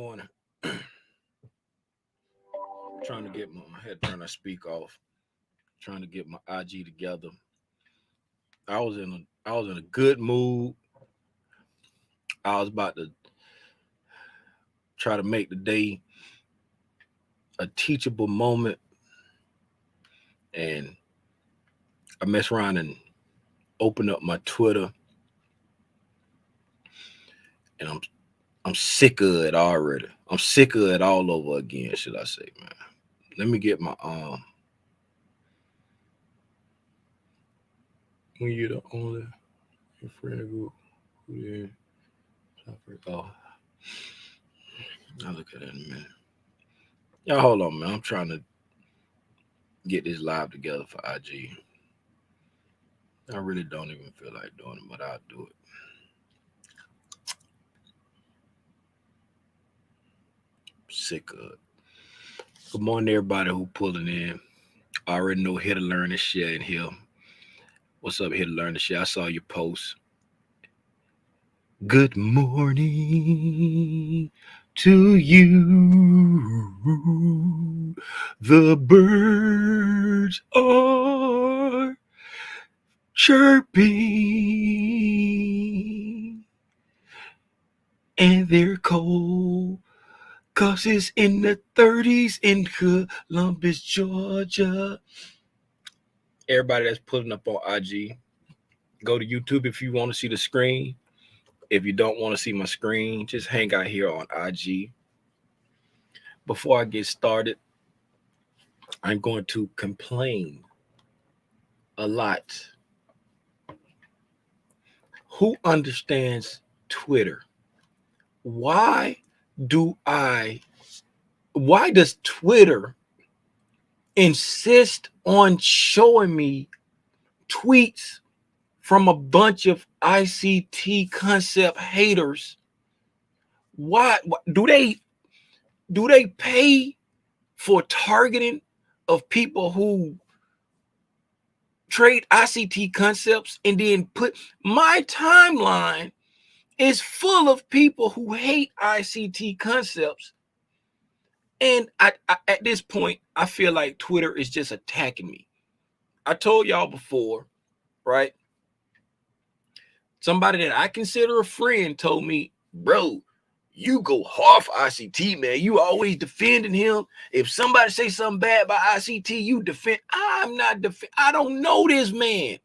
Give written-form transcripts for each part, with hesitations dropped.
morning. Trying to get my head trying to speak off. Trying to get my IG together. I was in a good mood. I was about to try to make the day a teachable moment, and I mess around and open up my Twitter, and I'm sick of it already. I'm sick of it all over again, should I say, man. Let me get my when you're the only friend group who then oh, I'll look at it in a minute. Y'all hold on, man. I'm trying to get this live together for IG. I really don't even feel like doing it, but I'll do it. Sick of it. Good morning, everybody who pulling in. I already know here to learn and share in here. What's up, here to learn and share? I saw your post. Good morning to you. The birds are chirping, and they're cold, 'cause it's in the 30s in Columbus, Georgia. Everybody that's putting up on IG, go to YouTube if you want to see the screen. If you don't want to see my screen, just hang out here on IG. Before I get started, I'm going to complain a lot. Who understands Twitter? Why does Twitter insist on showing me tweets from a bunch of ICT concept haters? Why do they pay for targeting of people who trade ICT concepts, and then put my timeline is full of people who hate ICT concepts? And I at this point, I feel like Twitter is just attacking me. I told y'all before, right? Somebody that I consider a friend told me, bro, you go hard for ICT, man. You always defending him. If somebody say something bad about ICT, you defend. I'm not defend. I don't know this man.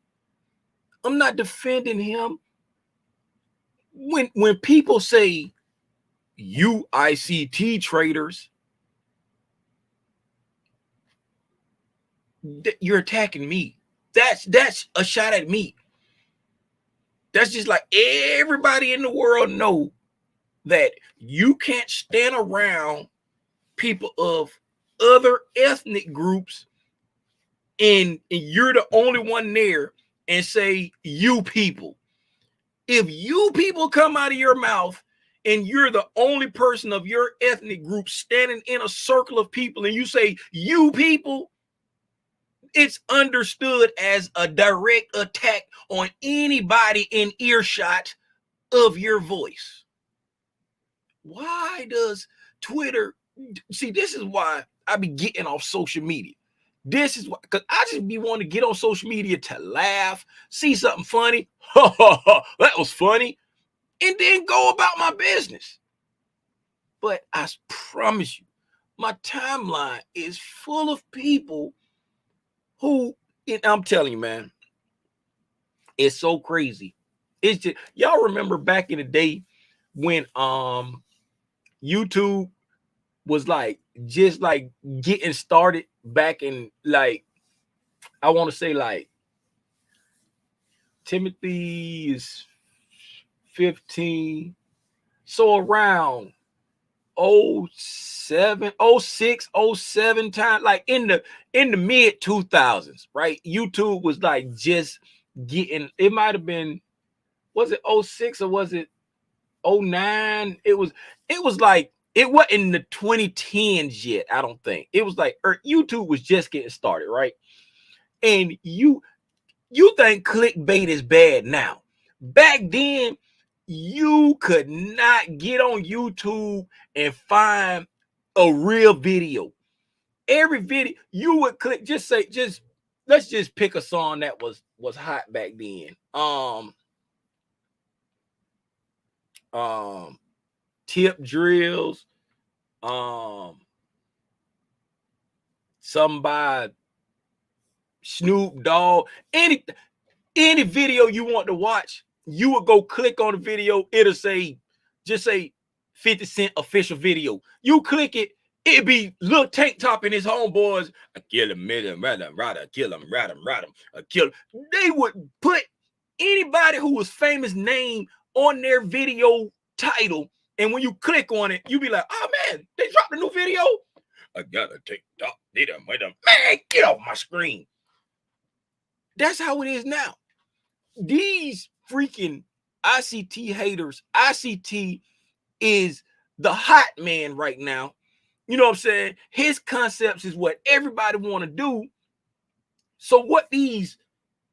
I'm not defending him. When people say you ICT traders, you're attacking me. That's a shot at me. That's just like everybody in the world know that you can't stand around people of other ethnic groups and you're the only one there and say you people. If you people come out of your mouth and you're the only person of your ethnic group standing in a circle of people and you say you people, it's understood as a direct attack on anybody in earshot of your voice. Why does Twitter see? This is why I be getting off social media. This is why, because I just be wanting to get on social media to laugh, see something funny. Ha ha ha, that was funny, and then go about my business. But I promise you, my timeline is full of people who, and I'm telling you, man, it's so crazy. It's just, y'all remember back in the day when YouTube was like just like getting started back in, like, I want to say like Timothy is 15, so around 07, 06, 07 time, like in the mid 2000s, right? YouTube was like just getting, it might have been, was it 06 or was it 09? It was like, it wasn't in the 2010s yet, I don't think. It was like YouTube was just getting started, right? And you think clickbait is bad now. Back then, You could not get on YouTube and find a real video. Every video you would click, let's just pick a song that was hot back then. Tip drills, some by Snoop Dogg, any video you want to watch, you would go click on the video. It'll say, just say 50 Cent official video. You click it, it'd be Lil Tank Top and his homeboys. I kill him, right, kill him, right, I kill him. They would put anybody who was famous name on their video title. And when you click on it, you be like, oh man, they dropped a new video. I gotta take top, man, get off my screen. That's how it is now. These freaking ICT haters, ICT is the hot man right now. You know what I'm saying? His concepts is what everybody want to do. So what these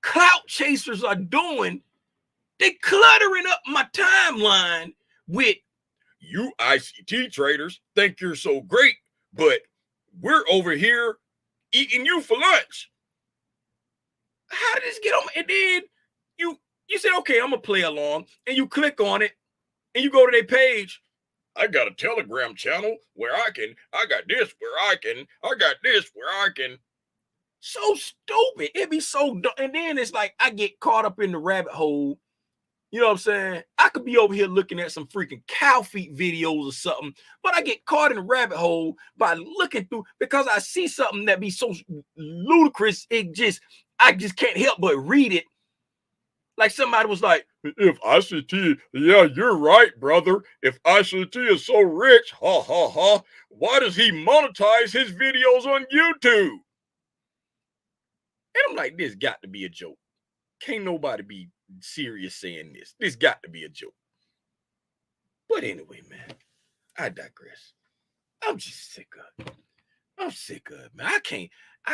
clout chasers are doing, they cluttering up my timeline with, you ICT traders think you're so great, but we're over here eating you for lunch. How did this get on? And then you say, okay, I'm gonna play along, and you click on it, and you go to their page. I got a Telegram channel where I got this where I got this where I can. So stupid. It'd be so dumb. And then it's like I get caught up in the rabbit hole. You know what I'm saying? I could be over here looking at some freaking cow feet videos or something, but I get caught in the rabbit hole by looking through, because I see something that be so ludicrous. I just can't help but read it. Like somebody was like, if ICT, yeah, you're right, brother. If ICT is so rich, ha, ha, ha, why does he monetize his videos on YouTube? And I'm like, this got to be a joke. Can't nobody be serious saying this. This got to be a joke. But anyway, man, I digress. I'm just sick of it. I'm sick of it, man. I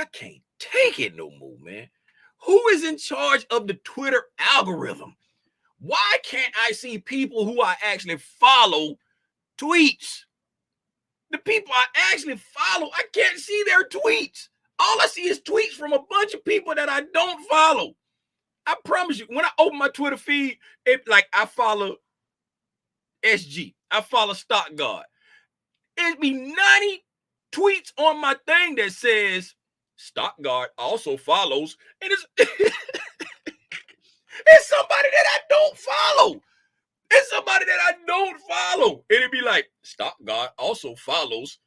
can't take it no more, man. Who is in charge of the Twitter algorithm? Why can't I see people who I actually follow tweets? The people I actually follow, I can't see their tweets. All I see is tweets from a bunch of people that I don't follow. I promise you, when I open my Twitter feed, I follow SG. I follow Stock Guard. It'd be 90 tweets on my thing that says Stock Guard also follows, and it's it's somebody that I don't follow. It's somebody that I don't follow. And it'd be like, Stock Guard also follows.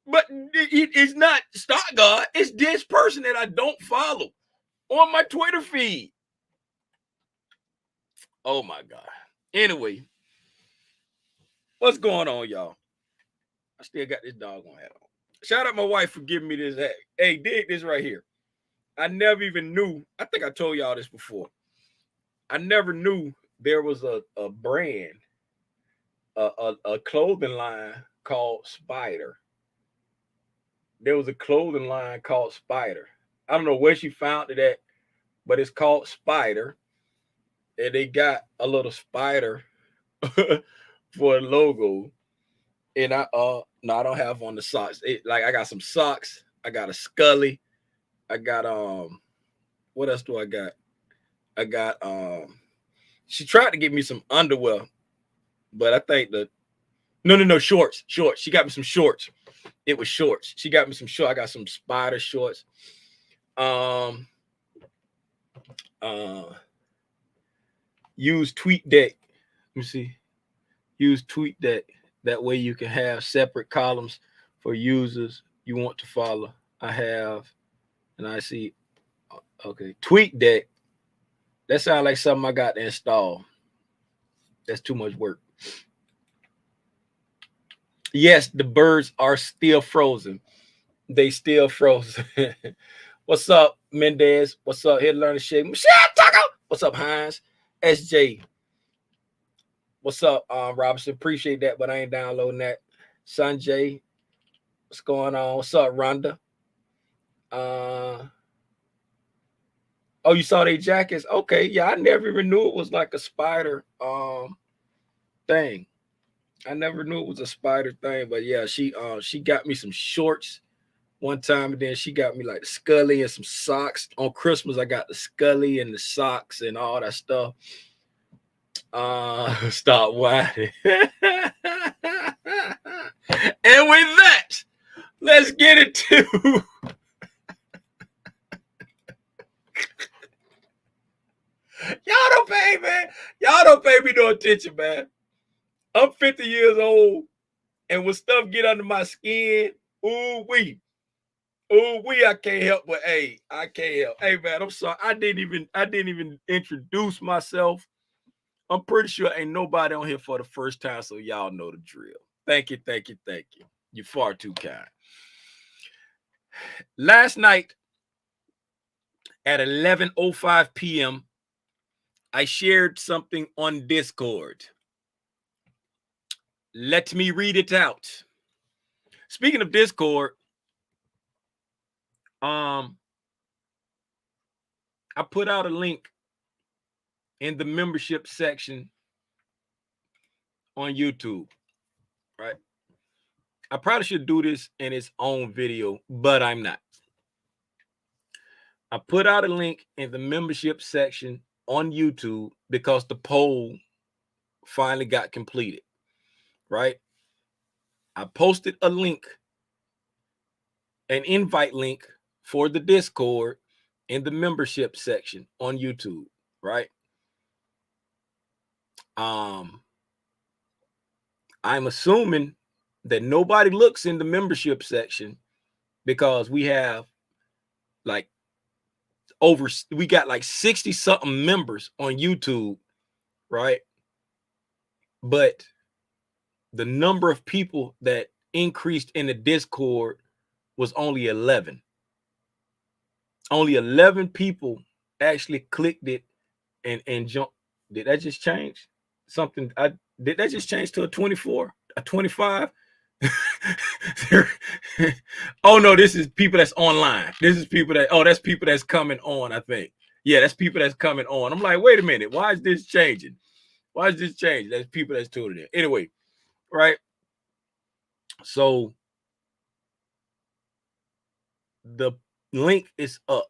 But it's not Stock Guard. It's this person that I don't follow on my Twitter feed. Oh my God. Anyway, what's going on, y'all? I still got this doggone hat on. Shout out my wife for giving me this hat. Hey, dig this right here. I never even knew. I think I told y'all this before. I never knew there was a brand, a clothing line called Spider. There was a clothing line called Spider. I don't know where she found it at, but it's called Spider. And they got a little spider for a logo. And I don't have on the socks. I got some socks. I got a Scully. I got what else do I got? I got she tried to get me some underwear, but I think no shorts. She got me some shorts. It was shorts. She got me some shorts. I got some Spider shorts. Use TweetDeck. Let me see. Use TweetDeck. That way you can have separate columns for users you want to follow. I have, and I see, okay, TweetDeck. That sounds like something I got to install. That's too much work. Yes, the birds are still frozen. They still frozen. What's up, Mendez? What's up, Here to Learn to Shake? Michelle Tucker. What's up, Hines? SJ. What's up, Robinson? Appreciate that, but I ain't downloading that. Sanjay. What's going on? What's up, Rhonda? Oh, you saw their jackets? Okay, yeah, I never even knew it was like a spider. thing. I never knew it was a spider thing, but yeah, she got me some shorts one time, and then she got me like the Scully and some socks. On Christmas, I got the Scully and the socks and all that stuff. Stop whining. And with that, let's get it to y'all don't pay me no attention, man. I'm 50 years old, and when stuff get under my skin, ooh wee, I can't help but I can't help. Hey man, I'm sorry. I didn't even introduce myself. I'm pretty sure ain't nobody on here for the first time, so y'all know the drill. Thank you. You're far too kind. Last night at 11:05 p.m., I shared something on Discord. Let me read it out. Speaking of Discord, I put out a link in the membership section on YouTube, right? I probably should do this in its own video, but I'm not. I put out a link in the membership section on YouTube because the poll finally got completed, right? I posted a link, an invite link for the Discord in the membership section on YouTube, right? I'm assuming that nobody looks in the membership section because we have like we got like 60 something members on YouTube, right? But the number of people that increased in the Discord was only 11. Only 11 people actually clicked it and jumped. Did that just change? Did that just change to a 24, a 25? Oh no, this is people that's online. This is people that's people that's coming on, I think. Yeah, that's people that's coming on. I'm like, wait a minute, why is this changing? That's people that's tuning in. Anyway, right? So the link is up.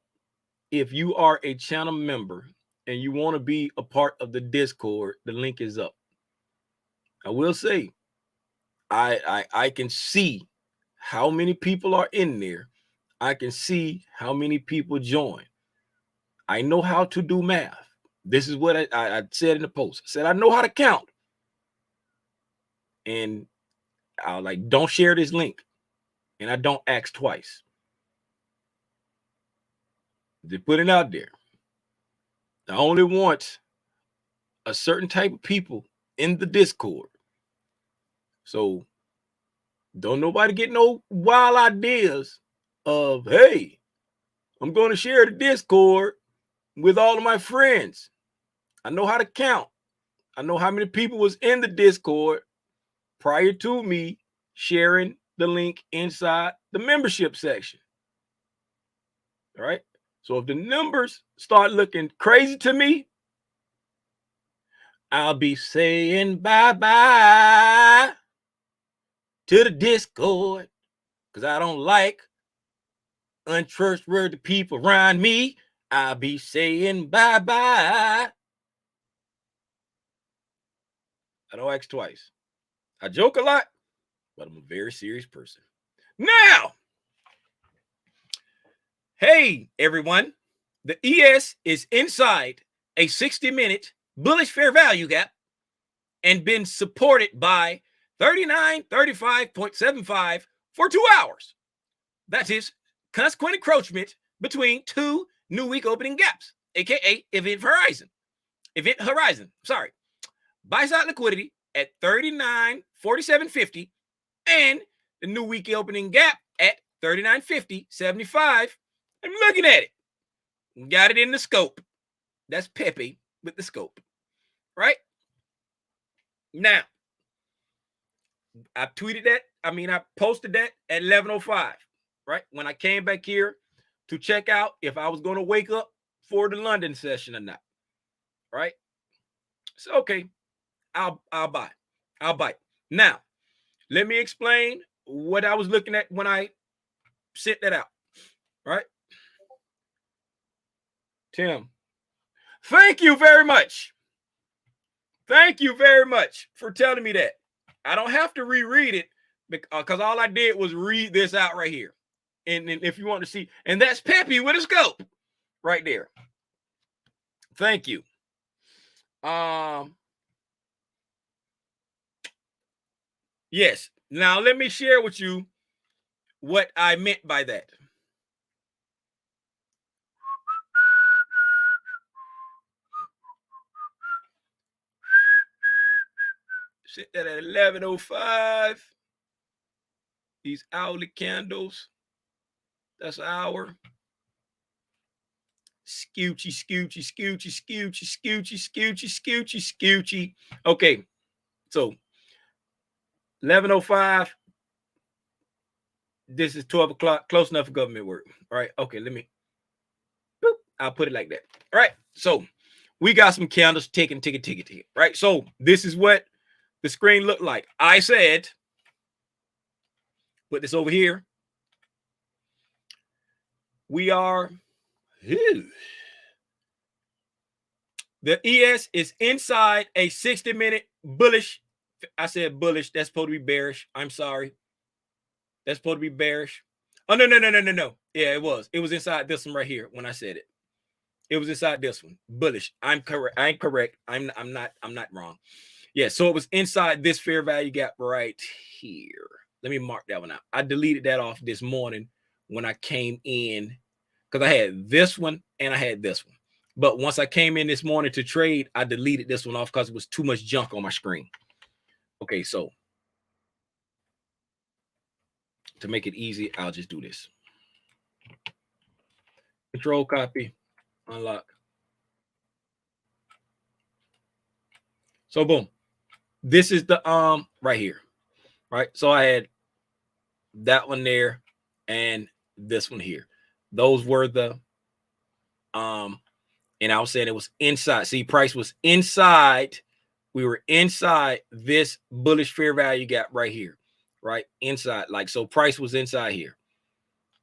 If you are a channel member and you want to be a part of the Discord, the link is up. I will say, I can see how many people are in there. I can see how many people join. I know how to do math. This is what I said in the post. I said, I know how to count. And I'll like, don't share this link. And I don't ask twice. They put it out there. I only want a certain type of people in the Discord. So don't nobody get no wild ideas of, hey, I'm going to share the Discord with all of my friends. I know how to count. I know how many people was in the Discord prior to me sharing the link inside the membership section. All right. So if the numbers start looking crazy to me, I'll be saying bye-bye to the Discord because I don't like untrustworthy people around me. I'll be saying bye-bye. I don't ask twice. I joke a lot, but I'm a very serious person. Now, hey, everyone. The ES is inside a 60-minute bullish fair value gap and been supported by 3935.75 for 2 hours. That is consequent encroachment between two new week opening gaps, aka event horizon. Sorry. Buy side liquidity at 3947.50 and the new week opening gap at 3950.75. I'm looking at it. Got it in the scope. That's Pepe with the scope. Right? Now, I posted that at 11:05, right? When I came back here to check out if I was going to wake up for the London session or not, right? So, okay, I'll buy. I'll bite. Now, let me explain what I was looking at when I sent that out. Right? Tim, thank you very much. Thank you very much for telling me that. I don't have to reread it because all I did was read this out right here. And if you want to see, and that's Peppy with a scope right there. Thank you. Yes. Now let me share with you what I meant by that. Set that at 11:05. These hourly candles. That's an hour. Scoochy, scoochy, scoochy, scoochy, scoochy, scoochy, scoochy, scoochy. Okay, so 11:05. This is 12 o'clock. Close enough for government work. All right. Okay, let me. Boop, I'll put it like that. All right. So we got some candles ticking. Right. So this is what the screen looked like. I said, put this over here. We are. Ew. The ES is inside a 60-minute bullish. I said bullish. That's supposed to be bearish. I'm sorry. That's supposed to be bearish. Oh, no. Yeah, it was. It was inside this one right here when I said it. It was inside this one. Bullish. I'm correct. I'm correct. I'm not wrong. Yeah, so it was inside this fair value gap right here. Let me mark that one out. I deleted that off this morning when I came in because I had this one and I had this one. But once I came in this morning to trade, I deleted this one off because it was too much junk on my screen. Okay, so to make it easy, I'll just do this. Control copy, unlock. So boom. This is the right here. Right? So I had that one there and this one here. Those were the and I was saying it was inside. See, price was inside. We were inside this bullish fair value gap right here, right? Inside, like, so price was inside here,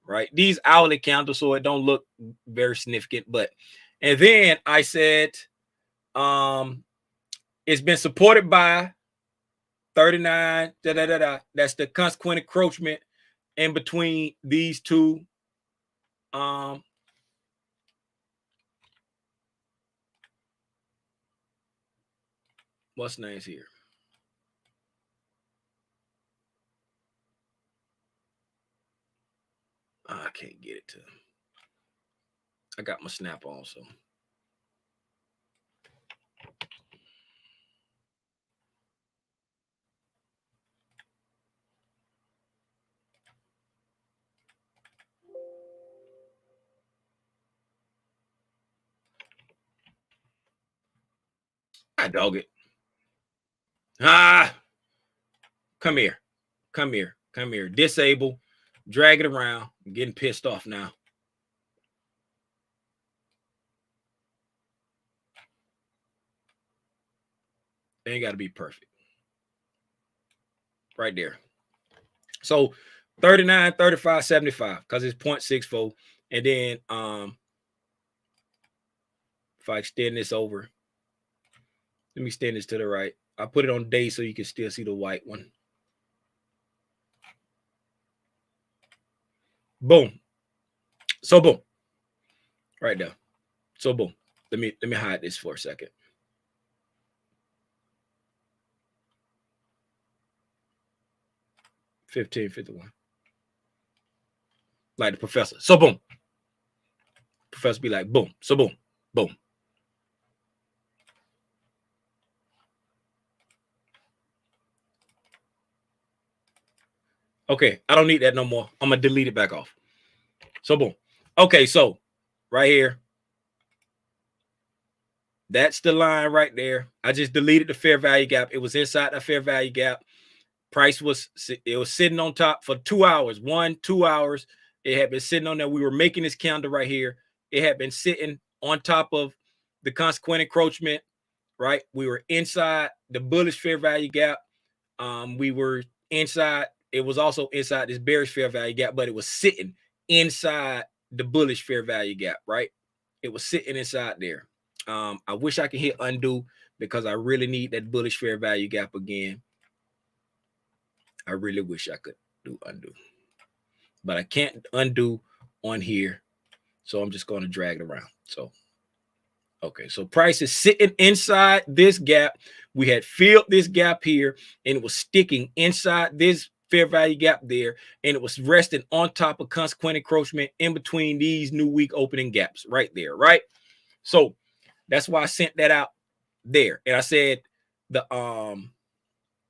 right? These hourly candles, so it don't look very significant, but, and then I said, it's been supported by 39, That's the consequent encroachment in between these two, what's names here? I can't get it to. I got my snap on, so. I dog it. Come here. Disable. Drag it around. I'm getting pissed off now. They ain't got to be perfect. Right there. So 39, 35, 75, because it's 0.64. And then if I extend this over, let me extend this to the right. I put it on day so you can still see the white one. Boom. So boom. Right there. So boom. Let me hide this for a second. $15.51. Like the professor. So boom. Professor be like, boom. So boom. Boom. Okay, I don't need that no more. I'm gonna delete it back off. So boom. Okay, so right here, that's the line right there. I just deleted the fair value gap. It was inside the fair value gap. Price was sitting on top for 2 hours. 2 hours. It had been sitting on there. We were making this candle right here. It had been sitting on top of the consequent encroachment. Right, we were inside the bullish fair value gap. We were inside. It was also inside this bearish fair value gap, but it was sitting inside the bullish fair value gap, right? It was sitting inside there. I wish I could hit undo because I really need that bullish fair value gap again. I really wish I could do undo, but I can't undo on here. So I'm just going to drag it around. So, okay. So price is sitting inside this gap. We had filled this gap here and it was sticking inside this fair value gap there. And it was resting on top of consequent encroachment in between these new week opening gaps right there. Right. So that's why I sent that out there. And I said the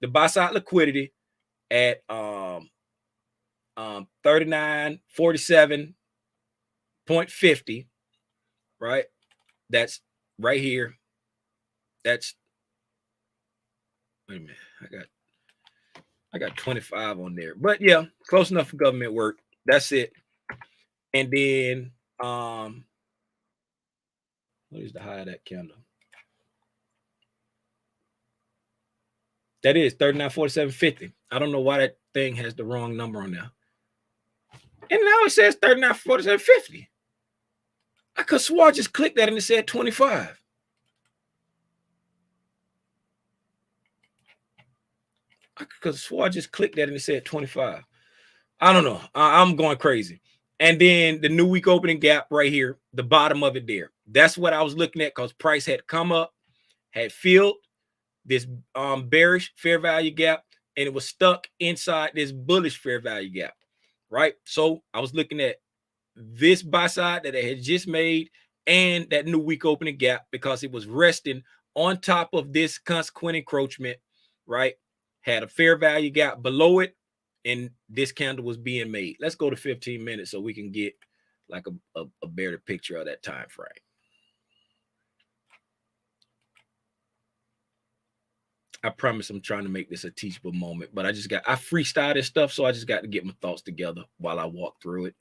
buy side liquidity at 39.47.50, right? That's right here. That's, wait a minute, I got 25 on there, but yeah, close enough for government work. That's it. And then what is the high of that candle? That is 39.47.50. I don't know why that thing has the wrong number on there. And now it says 39.47.50. I could swear I just clicked that and it said 25. I could swear I just clicked that and it said 25. I don't know. I'm going crazy. And then the new week opening gap right here, the bottom of it there. That's what I was looking at because price had come up, had filled this bearish fair value gap, and it was stuck inside this bullish fair value gap, right? So I was looking at this buy side that it had just made and that new week opening gap because it was resting on top of this consequent encroachment, right? Had a fair value gap below it, and this candle was being made. Let's go to 15 minutes so we can get like a better picture of that time frame. I promise I'm trying to make this a teachable moment, but I freestyle this stuff, so I just got to get my thoughts together while I walk through it.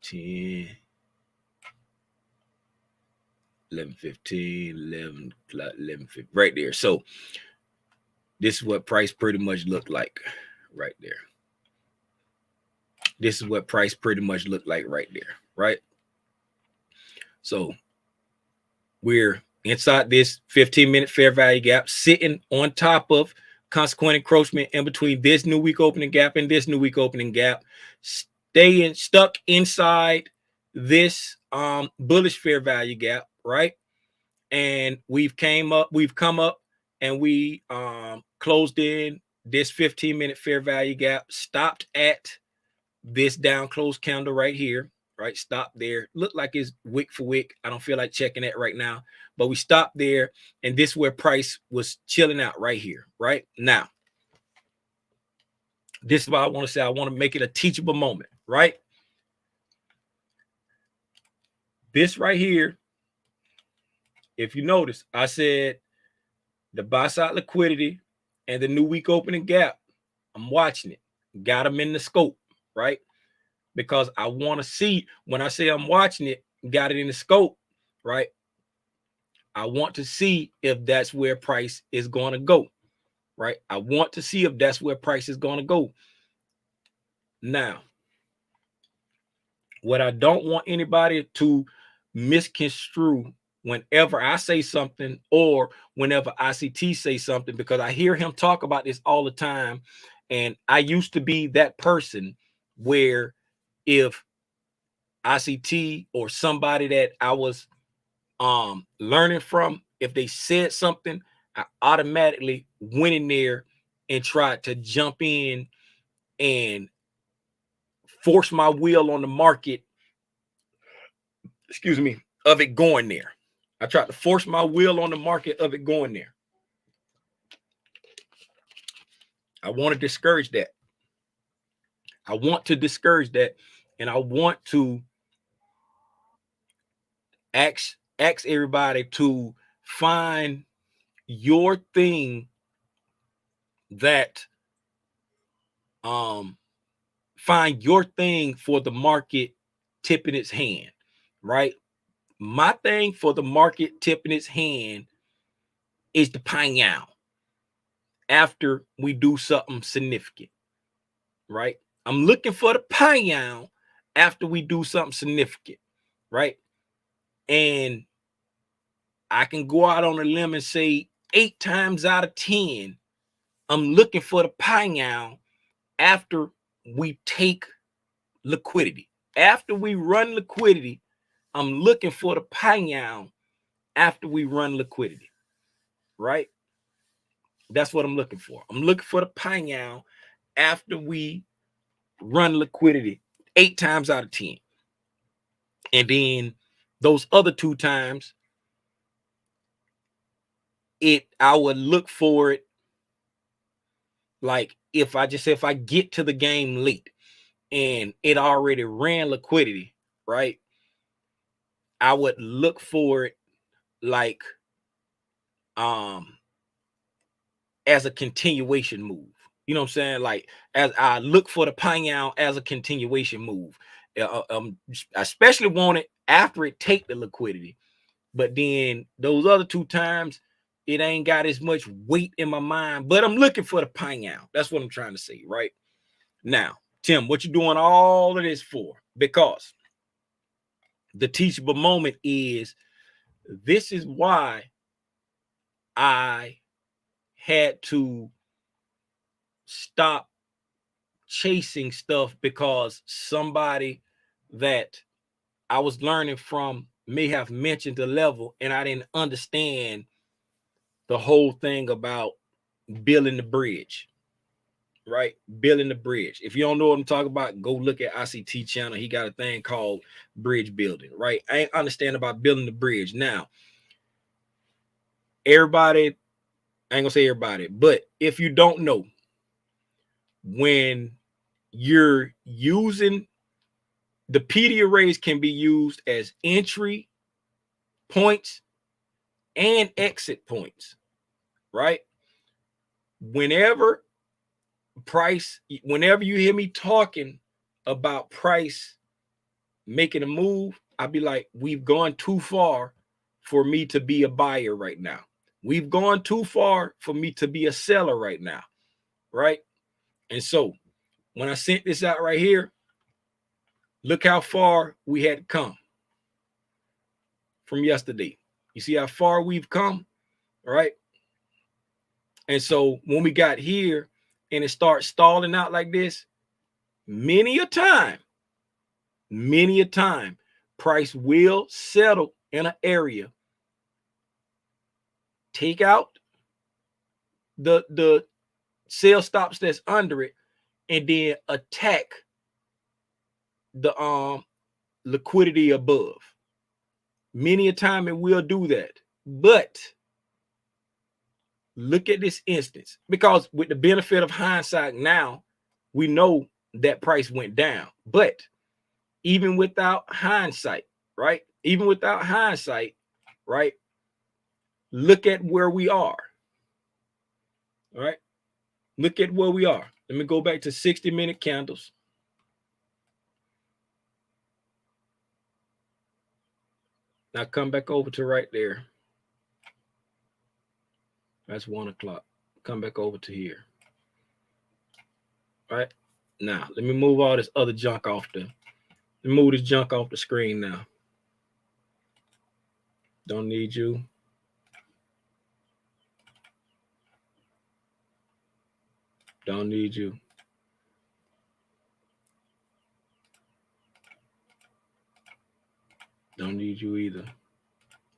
10, 11:15, 11:50, right there. So this is what price pretty much looked like right there. This is what price pretty much looked like right there, right? So we're inside this 15-minute fair value gap, sitting on top of consequent encroachment in between this new week opening gap and this new week opening gap, staying stuck inside this bullish fair value gap, right? And we've come up and we closed in this 15-minute fair value gap, stopped at this down close candle right here, right? Stop there. Look like it's wick for wick. I don't feel like checking that right now, but we stopped there, and this is where price was chilling out right here, right? Now, this is what I want to say. I want to make it a teachable moment, right? This right here, if you notice, I said the buy side liquidity and the new week opening gap, I'm watching it. Got them in the scope, right? Because I want to see, when I say I'm watching it, got it in the scope, right? I want to see if that's where price is going to go, right? I want to see if that's where price is going to go. Now, what I don't want anybody to misconstrue whenever I say something or whenever ICT say something, because I hear him talk about this all the time. And I used to be that person where if ICT or somebody that I was learning from, if they said something, I automatically went in there and tried to jump in and force my will on the market, excuse me, of it going there. I tried to force my will on the market of it going there. I want to discourage that. I want to discourage that, and I want to ask everybody to find your thing that find your thing for the market tipping its hand, right? My thing for the market tipping its hand is the pineal, after we do something significant, right? I'm looking for the payout after we do something significant, right? And I can go out on a limb and say 8 times out of 10, I'm looking for the payout after we take liquidity. After we run liquidity, I'm looking for the payout after we run liquidity, right? That's what I'm looking for. I'm looking for the payout after we run liquidity 8 times out of 10. And then those other 2 times, I would look for it like if I get to the game late and it already ran liquidity, right? I would look for it like as a continuation move. You know what I'm saying? Like as I look for the payout as a continuation move. I especially want it after it take the liquidity. But then those other 2 times, it ain't got as much weight in my mind. But I'm looking for the payout. That's what I'm trying to say, right? Now, Tim, what you doing all of this for? Because the teachable moment is this is why I had to stop chasing stuff, because somebody that I was learning from may have mentioned the level and I didn't understand the whole thing about building the bridge, right? Building the bridge. If you don't know what I'm talking about, go look at ICT channel. He got a thing called bridge building, right? I ain't understand about building the bridge. Now, everybody, I ain't gonna say everybody, but if you don't know, when you're using the PD arrays can be used as entry points and exit points, right? Whenever you hear me talking about price making a move, I'll be like, we've gone too far for me to be a buyer right now. We've gone too far for me to be a seller right now, right? And so when I sent this out right here, look how far we had come from yesterday. You see how far we've come, right? And so when we got here and it starts stalling out like this, many a time, price will settle in an area, take out the sell stops that's under it, and then attack the liquidity above. Many a time it will do that. But look at this instance, because with the benefit of hindsight now, we know that price went down. But even without hindsight, right? Right? Look at where we are. All right. Look at where we are. Let me go back to 60-minute candles. Now come back over to right there. That's 1 o'clock. Come back over to here. All right. Now, let me move all this other junk off the screen now. Don't need you. Don't need you. Don't need you either.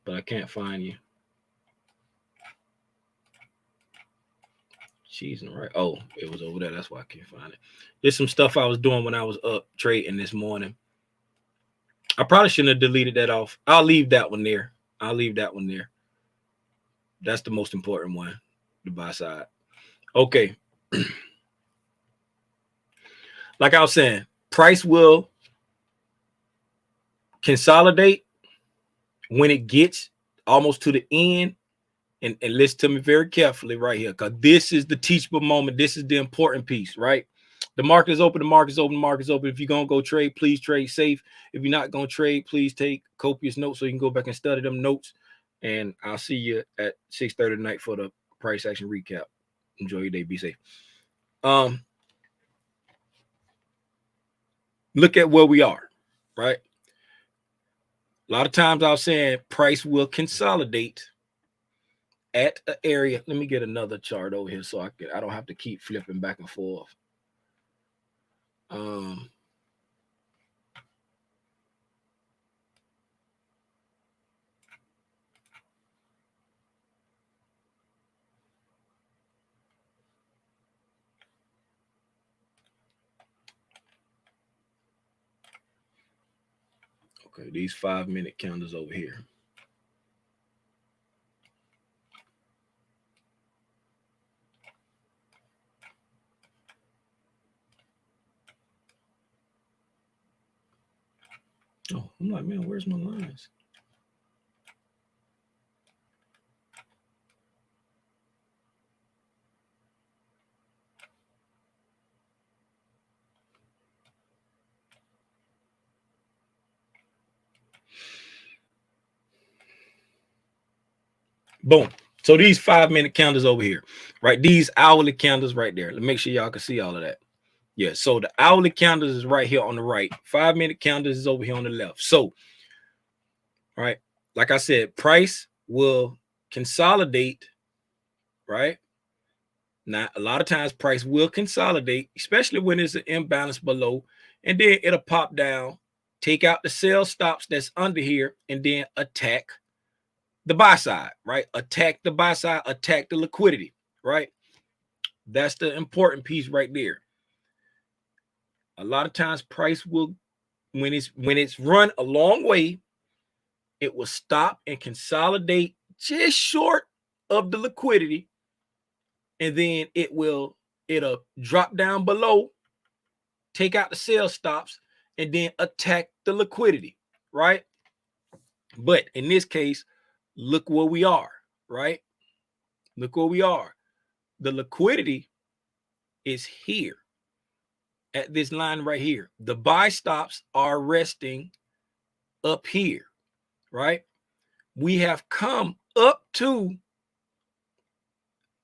But I can't find you. Jeez, right. Oh, it was over there. That's why I can't find it. There's some stuff I was doing when I was up trading this morning. I probably shouldn't have deleted that off. I'll leave that one there. That's the most important one, the buy side. Okay. Like I was saying, price will consolidate when it gets almost to the end. And listen to me very carefully right here, because this is the teachable moment. This is the important piece, right? The market is open. If you're going to go trade, please trade safe. If you're not going to trade, please take copious notes so you can go back and study them notes. And I'll see you at 6:30 tonight for the price action recap. Enjoy your day. Be safe. Look at where we are, right? A lot of times I was saying price will consolidate at an area. Let me get another chart over here so I don't have to keep flipping back and forth. Okay, these 5-minute candles over here. Oh, I'm like, man, where's my lines? Boom. So these 5-minute candles over here, right? These hourly candles right there. Let me make sure y'all can see all of that. Yeah, so the hourly candles is right here on the right. 5-minute candles is over here on the left. So, right, like I said, price will consolidate, right? Now, a lot of times price will consolidate, especially when there's an imbalance below, and then it'll pop down, take out the sell stops that's under here, and then attack the buy side, right? Attack the buy side, attack the liquidity, right? That's the important piece right there. A lot of times price will, when it's run a long way, it will stop and consolidate just short of the liquidity, and then it'll drop down below, take out the sell stops, and then attack the liquidity, right? But in this case, look where we are, right? Look where we are. The liquidity is here at this line right here. The buy stops are resting up here, right? We have come up to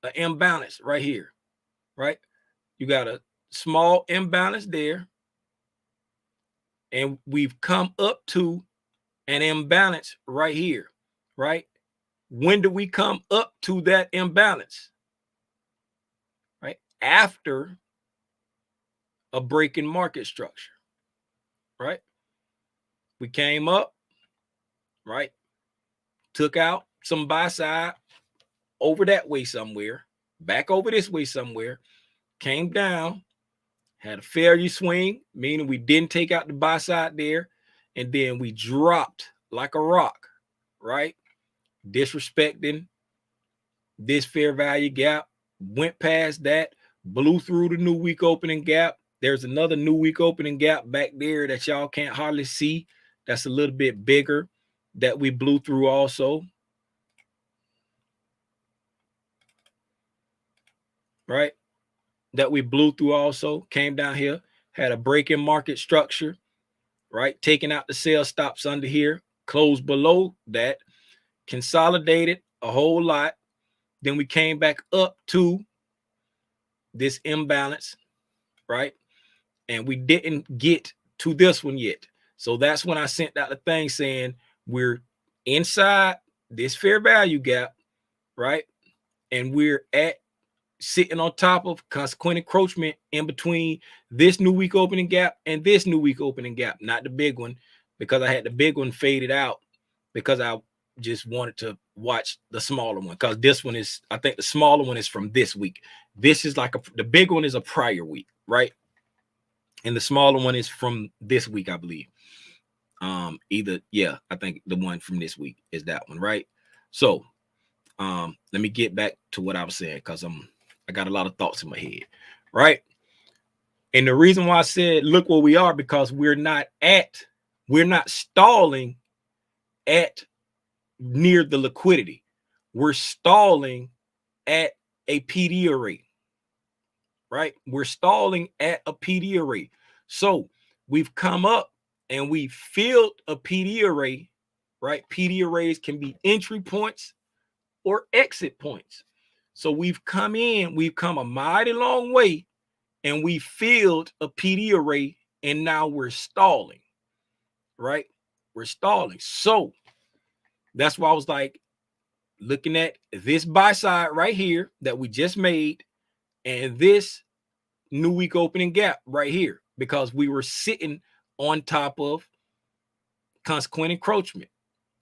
an imbalance right here, right? You got a small imbalance there, and we've come up to an imbalance right here, right? When do we come up to that imbalance? Right? After a break in market structure, right? We came up, right? Took out some buy side over that way somewhere, back over this way somewhere, came down, had a failure swing, meaning we didn't take out the buy side there, and then we dropped like a rock, right? Disrespecting this fair value gap, went past that, blew through the new week opening gap. There's another new week opening gap back there that y'all can't hardly see. That's a little bit bigger that we blew through also. Right? That we blew through also, came down here, had a break in market structure, right? Taking out the sell stops under here, closed below that, consolidated a whole lot. Then we came back up to this imbalance, right? And we didn't get to this one yet. So that's when I sent out the thing saying we're inside this fair value gap, right? And we're sitting on top of consequent encroachment in between this new week opening gap and this new week opening gap, not the big one, because I had the big one faded out because I just wanted to watch the smaller one, because this one is, I think the smaller one is from this week. This is like the big one is a prior week, right? And the smaller one is from this week, I believe. I think the one from this week is that one, right? So let me get back to what I was saying, because I got a lot of thoughts in my head, right? And the reason why I said look where we are, because we're not stalling at near the liquidity. We're stalling at a PD array, right? We're stalling at a PD array. So we've come up and we filled a PD array, right? PD arrays can be entry points or exit points. So we've come a mighty long way, and we filled a PD array, and now we're stalling, right? We're stalling. So that's why I was like, looking at this buy side right here that we just made, and this new week opening gap right here, because we were sitting on top of consequent encroachment,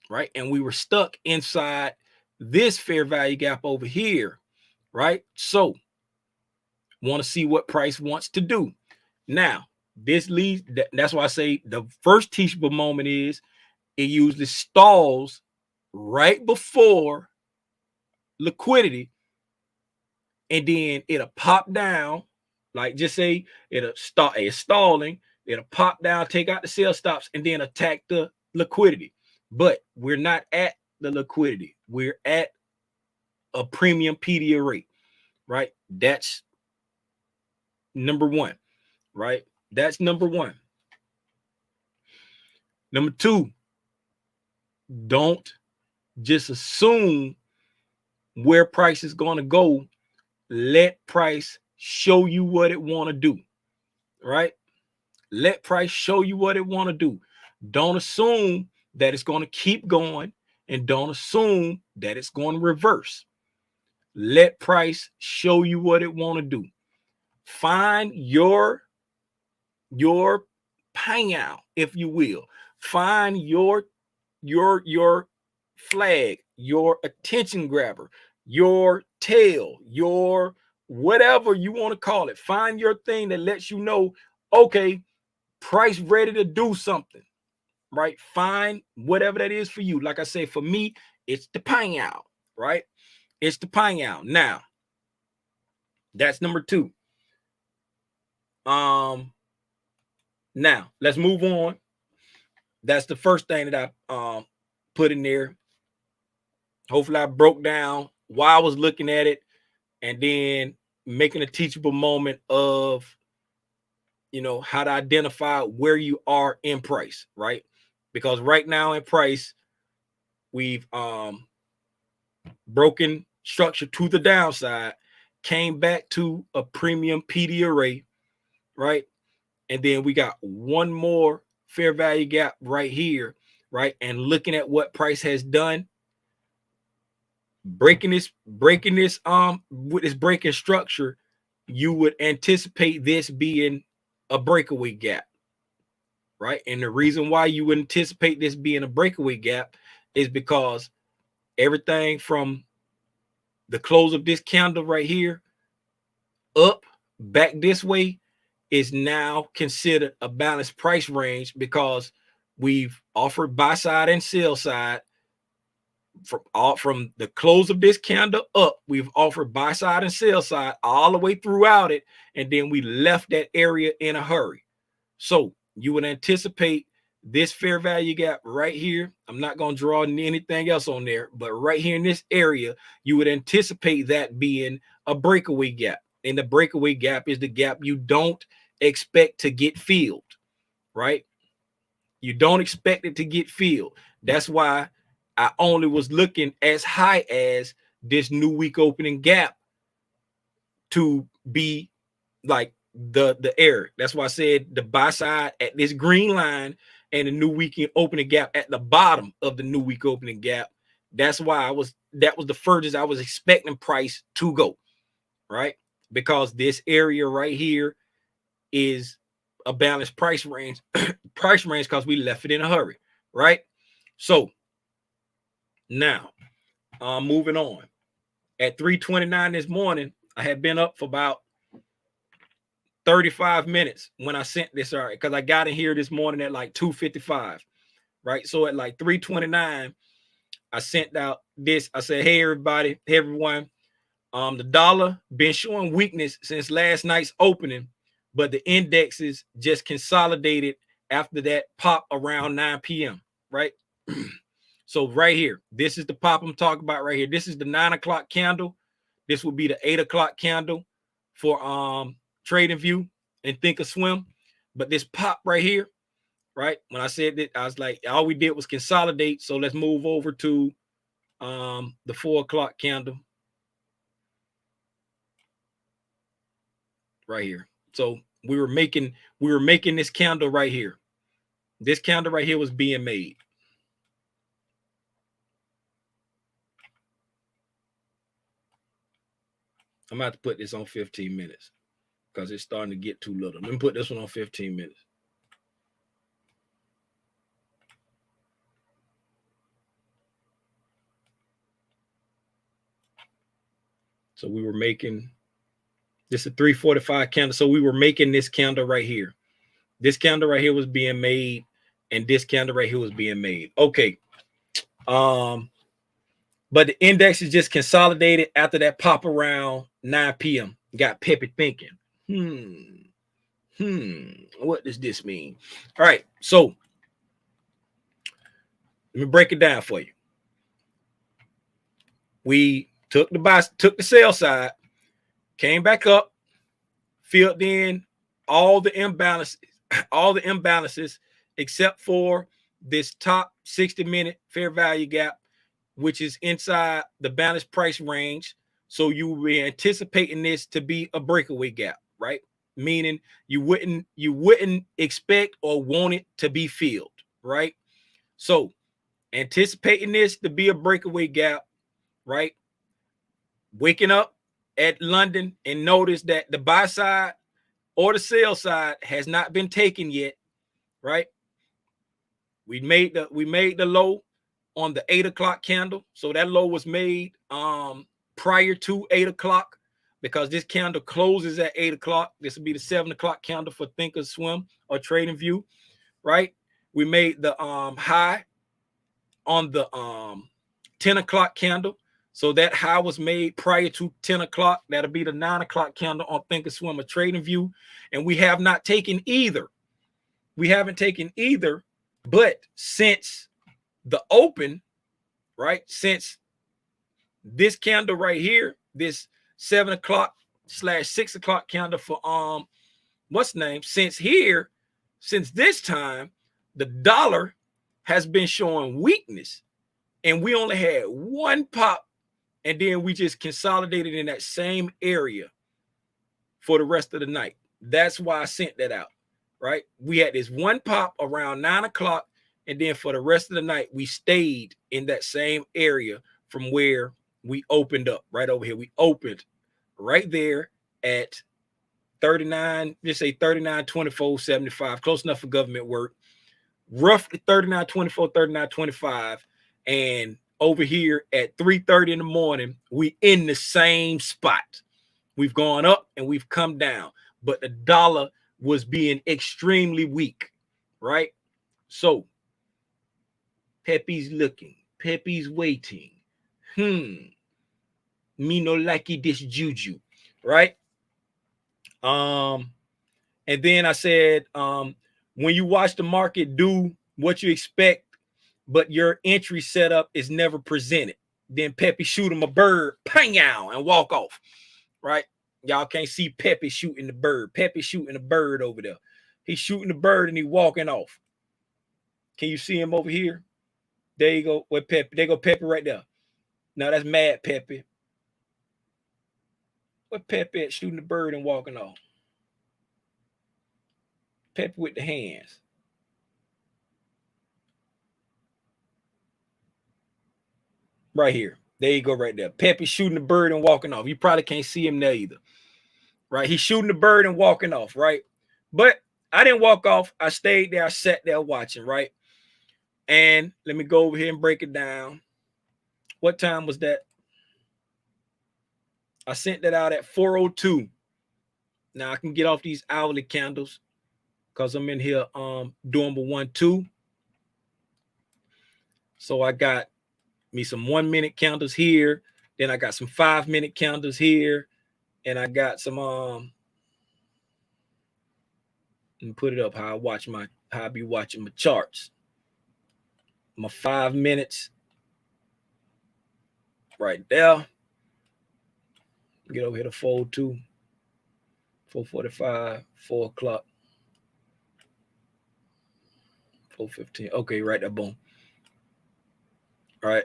right? And we were stuck inside this fair value gap over here, right? So want to see what price wants to do. Now, this leads, that's why I say the first teachable moment is it usually stalls right before liquidity, and then it'll pop down. Like, just say it's stalling, it'll pop down, take out the sell stops, and then attack the liquidity. But we're not at the liquidity, we're at a premium PD rate, right? That's number one, right? That's number one. Number two, don't just assume where price is going to go. Let price show you what it want to do, right? Let price show you what it want to do. Don't assume that it's going to keep going, and don't assume that it's going to reverse. Let price show you what it want to do. Find your payout, if you will. Find your flag, your attention grabber, your tail, your whatever you want to call it. Find your thing that lets you know, okay, price ready to do something, right? Find whatever that is for you. Like I say, for me, it's the payout, right? It's the payout. Now, that's number two. Now let's move on. That's the first thing that I put in there. Hopefully I broke down why I was looking at it, and then making a teachable moment of, you know, how to identify where you are in price, right? Because right now in price, we've broken structure to the downside, came back to a premium PD array, right? And then we got one more fair value gap right here, right? And looking at what price has done, breaking this with this breaking structure, you would anticipate this being a breakaway gap, right? And the reason why you would anticipate this being a breakaway gap is because everything from the close of this candle right here up back this way is now considered a balanced price range, because we've offered buy side and sell side from the close of this candle up. We've offered buy side and sell side all the way throughout it, and then we left that area in a hurry. So you would anticipate this fair value gap right here. I'm not going to draw anything else on there, but right here in this area, you would anticipate that being a breakaway gap. And the breakaway gap is the gap you don't expect to get filled, right? You don't expect it to get filled. That's why I only was looking as high as this new week opening gap to be like the error. That's why I said the buy side at this green line, and the new weekend opening gap at the bottom of the new week opening gap. That's why that was the furthest I was expecting price to go, right? Because this area right here is a balanced price range, because we left it in a hurry, right? So now, moving on. At 3:29 this morning, I had been up for about 35 minutes when I sent this, all right, because I got in here this morning at like 2:55, right? So at like 3:29, I sent out this. I said, hey, everybody, hey, everyone. The dollar been showing weakness since last night's opening, but the indexes just consolidated after that pop around 9 p.m., right? So right here, this is the pop I'm talking about right here. This is the 9 o'clock candle. This will be the 8 o'clock candle for Trading View and Thinkorswim. But this pop right here, right? When I said that, I was like, all we did was consolidate. So let's move over to the 4 o'clock candle. right here. So we were making this candle right here. This candle right here was being made. I'm about to put this on 15 minutes because it's starting to get too little. Let me put this one on 15 minutes. So we were making this a 345 candle. So we were making this candle right here. This candle right here was being made, and this candle right here was being made. Okay. But the index is just consolidated after that pop around 9 p.m. Got Peppy thinking, what does this mean? All right, so let me break it down for you. We took the sell side, came back up, filled in all the imbalances except for this top 60-minute fair value gap, which is inside the balanced price range. So you will be anticipating this to be a breakaway gap, right? Meaning you wouldn't expect or want it to be filled, right? So anticipating this to be a breakaway gap, right? Waking up at London and notice that the buy side or the sell side has not been taken yet, right? We made the low on the 8 o'clock candle. So that low was made prior to 8 o'clock because this candle closes at 8 o'clock. This will be the 7 o'clock candle for Thinkorswim or Trading View, right? We made the high on the 10 o'clock candle. So that high was made prior to 10 o'clock. That'll be the 9 o'clock candle on Thinkorswim or Trading View. And we have not taken either. We haven't taken either, but since the open, right? Since this candle right here, this 7 o'clock / 6 o'clock candle for what's name? Since this time, the dollar has been showing weakness, and we only had one pop, and then we just consolidated in that same area for the rest of the night. That's why I sent that out, right? We had this one pop around 9 o'clock, and then for the rest of the night, we stayed in that same area from where we opened up, right over here. We opened right there at 39, just say 39.24.75, close enough for government work. Roughly 39.24, 39.25. And over here at 3:30 in the morning, we in the same spot. We've gone up and we've come down, but the dollar was being extremely weak, right? So Pepe's looking, Pepe's waiting. Me no likey this juju, right? And then I said, when you watch the market do what you expect, but your entry setup is never presented, then Pepe shoot him a bird, pang out, and walk off, right? Y'all can't see Pepe shooting the bird. Pepe shooting the bird over there. He's shooting the bird and he walking off. Can you see him over here? There you go. With Pepe. There go Pepe right there. Now that's mad Pepe. What Pepe at shooting the bird and walking off? Pepe with the hands. Right here. There you go right there. Pepe shooting the bird and walking off. You probably can't see him there either. Right? He's shooting the bird and walking off, right? But I didn't walk off. I stayed there. I sat there watching, right? And let me go over here and break it down. What time was that? I sent that out at 4:02. Now I can get off these hourly candles because I'm in here doing the 1-2. So I got me some 1-minute candles here. Then I got some 5-minute candles here. And I got some and put it up how I be watching my charts. My 5 minutes right there. Get over here to fold 2, 4:45, 4 o'clock, 4:15. Okay, right there, boom. All right.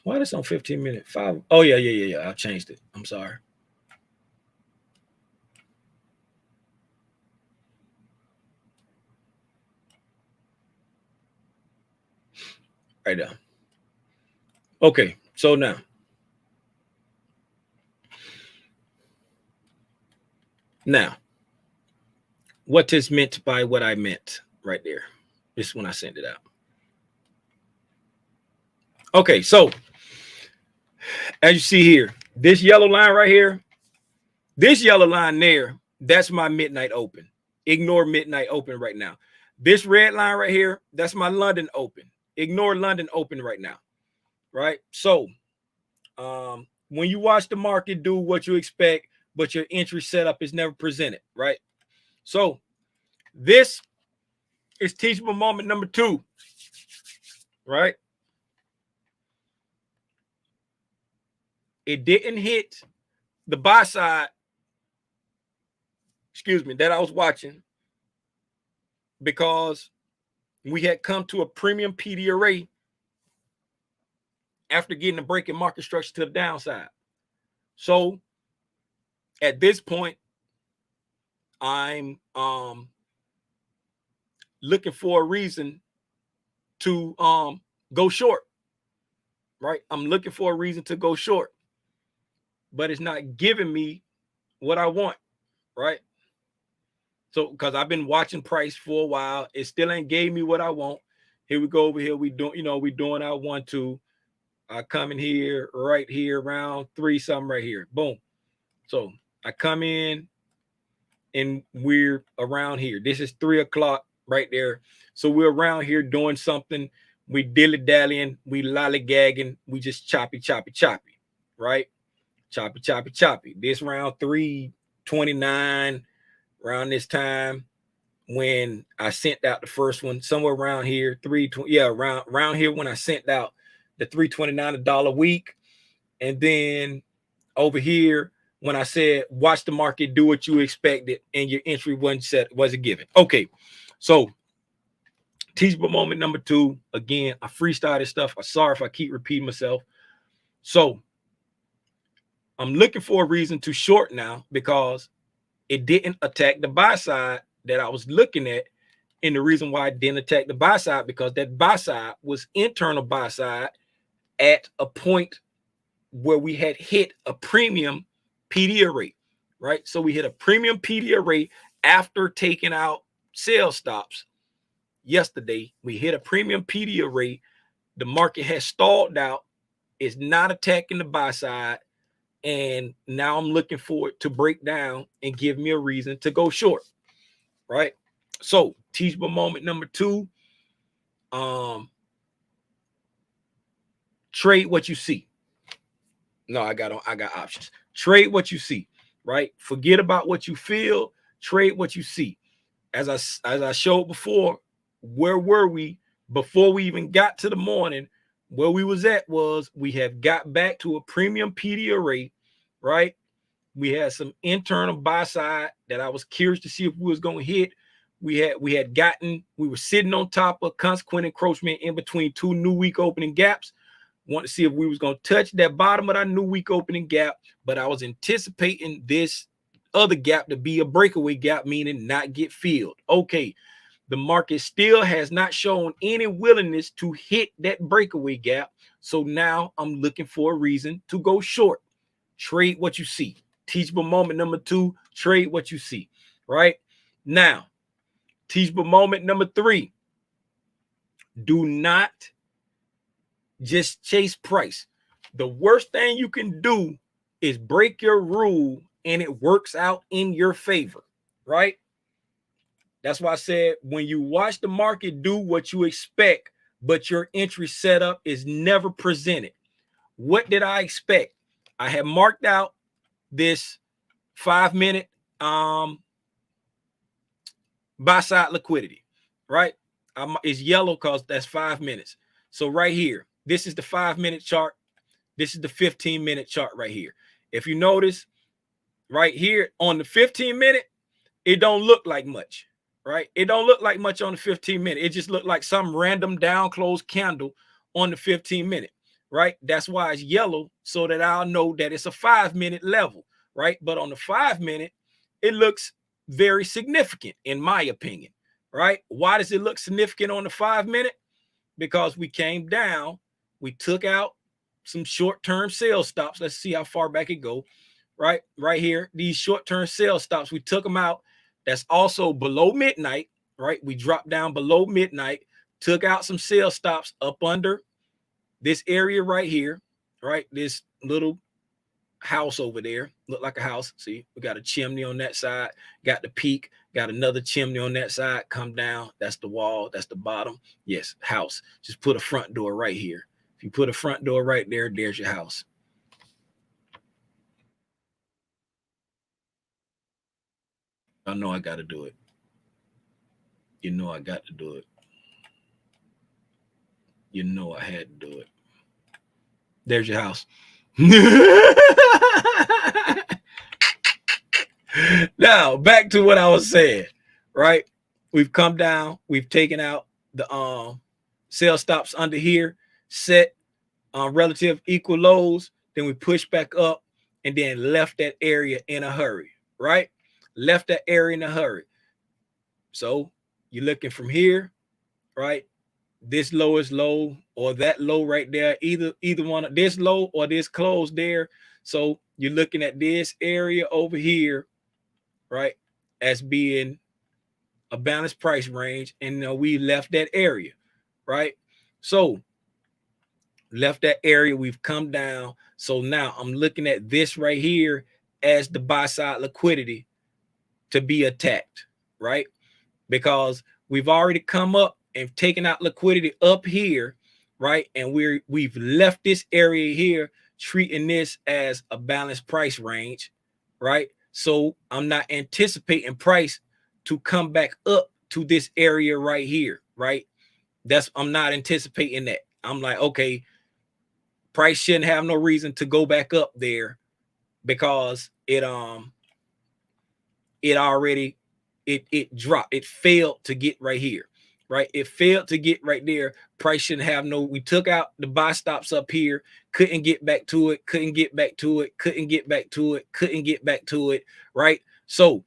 Why this on 15 minutes? 5. Oh, yeah. I changed it. I'm sorry. Right there. Okay, so now, what is meant by what I meant right there? This is when I sent it out. Okay, so as you see here, this yellow line right here, this yellow line there, that's my midnight open. Ignore midnight open right now. This red line right here, that's my London open. Ignore London open right now, right? So when you watch the market do what you expect, but your entry setup is never presented, right? So this is teachable moment number 2, right? It didn't hit the buy side, that I was watching, because we had come to a premium PD array after getting a break in market structure to the downside. So at this point, I'm looking for a reason to go short, right? I'm looking for a reason to go short, but it's not giving me what I want, right? So because I've been watching price for a while, it still ain't gave me what I want. Here we go over here. We doing our 1, 2. I come in here, right here, around 3 something right here. Boom. So I come in and we're around here. This is 3 o'clock right there. So we're around here doing something. We dilly-dallying, we lollygagging, we just choppy, right? Choppy. This round 329, around this time when I sent out the first one, somewhere around here, 320, yeah, around here when I sent out the 329 $1 a week. And then over here when I said watch the market do what you expected and your entry wasn't given. Okay, so teachable moment number 2. Again, I freestyled stuff. I'm sorry if I keep repeating myself. So I'm looking for a reason to short now because it didn't attack the buy side that I was looking at. And the reason why I didn't attack the buy side, because that buy side was internal buy side at a point where we had hit a premium PD array, right? So we hit a premium PD array after taking out sales stops yesterday. We hit a premium PD array. The market has stalled out. It's not attacking the buy side. And now I'm looking for it to break down and give me a reason to go short, right? So teachable moment number 2, trade what you see. No, I got options. Trade what you see, right? Forget about what you feel. Trade what you see. As I showed before, where were we before we even got to the morning? Where we was at was we have got back to a premium PD array, right? We had some internal buy side that I was curious to see if we was going to hit. We were sitting on top of consequent encroachment in between 2 new week opening gaps. Want to see if we was going to touch that bottom of that new week opening gap, but I was anticipating this other gap to be a breakaway gap, meaning not get filled. Okay, the market still has not shown any willingness to hit that breakaway gap. So now I'm looking for a reason to go short. Trade what you see. Teachable moment number 2, trade what you see, right? Now, teachable moment number 3, do not just chase price. The worst thing you can do is break your rule and it works out in your favor, right? That's why I said when you watch the market do what you expect, but your entry setup is never presented. What did I expect? I had marked out this 5-minute buy side liquidity, right? It's yellow because that's 5 minutes. So right here, this is the 5-minute chart. This is the 15-minute chart right here. If you notice right here on the 15-minute, it don't look like much, right? It don't look like much on the 15-minute. It just looked like some random down close candle on the 15-minute, right? That's why it's yellow, so that I'll know that it's a 5-minute level, right? But on the 5-minute, it looks very significant, in my opinion, right? Why does it look significant on the 5-minute? Because we came down, we took out some short-term sales stops. Let's see how far back it go. Right here, these short-term sales stops, we took them out. That's also below midnight, right? We dropped down below midnight, took out some sales stops up under this area right here, right? This little house over there, look like a house. See, we got a chimney on that side, got the peak, got another chimney on that side, come down. That's the wall, that's the bottom. Yes, house. Just put a front door right here. If you put a front door right there, there's your house. I know I got to do it. You know I got to do it. You know I had to do it. There's your house. Now, back to what I was saying, right? We've come down, we've taken out the sell stops under here, set relative equal lows, then we push back up and then left that area in a hurry, right? Left that area in a hurry. So you're looking from here, right? This low is low, or that low right there, either one of this low or this close there. So you're looking at this area over here, right, as being a balanced price range, and we left that area, right? So left that area, we've come down. So now I'm looking at this right here as the buy side liquidity to be attacked, right? Because we've already come up and taken out liquidity up here, right? And we've left this area here, treating this as a balanced price range, right? So I'm not anticipating price to come back up to this area right here, right? I'm not anticipating that. I'm like, okay, price shouldn't have no reason to go back up there, because it already it dropped. It failed to get right here, right? It failed to get right there. Price shouldn't have no. We took out the buy stops up here, couldn't get back to it, couldn't get back to it, couldn't get back to it, couldn't get back to it, right? So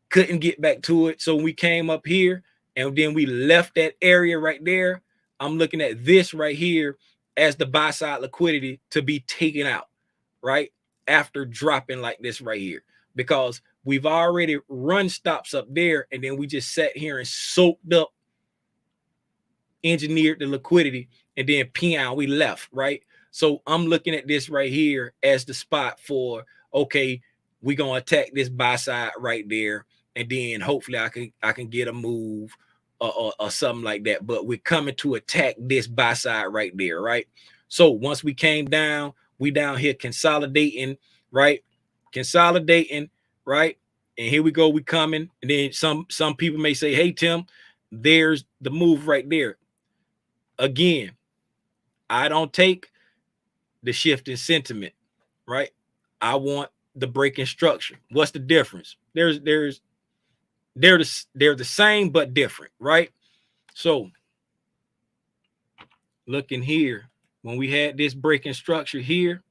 couldn't get back to it. So we came up here and then we left that area right there. I'm looking at this right here as the buy side liquidity to be taken out, right? After dropping like this right here, because we've already run stops up there, and then we just sat here and soaked up, engineered the liquidity, and then peon, we left, right? So I'm looking at this right here as the spot for, okay, we're gonna attack this buy side right there, and then hopefully I can get a move or something like that. But we're coming to attack this buy side right there, right? So once we came down, we down here consolidating, right? Consolidating, right? And here we go, we coming. And then some people may say, hey, Tim, there's the move right there. Again, I don't take the shift in sentiment, right? I want the breaking structure. What's the difference? They're the same but different, right? So looking here, when we had this breaking structure here,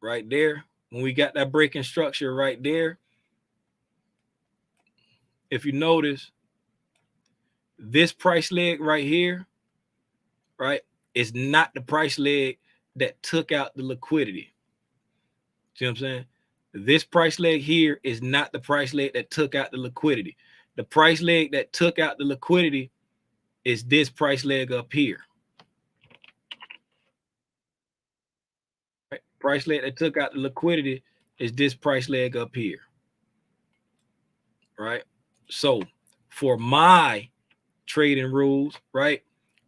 right there, when we got that breaking structure right there, if you notice, this price leg right here, right, is not the price leg that took out the liquidity. See what I'm saying? This price leg here is not the price leg that took out the liquidity. The price leg that took out the liquidity is this price leg up here. Right? Price leg that took out the liquidity is this price leg up here. Right? So for my trading rules, right,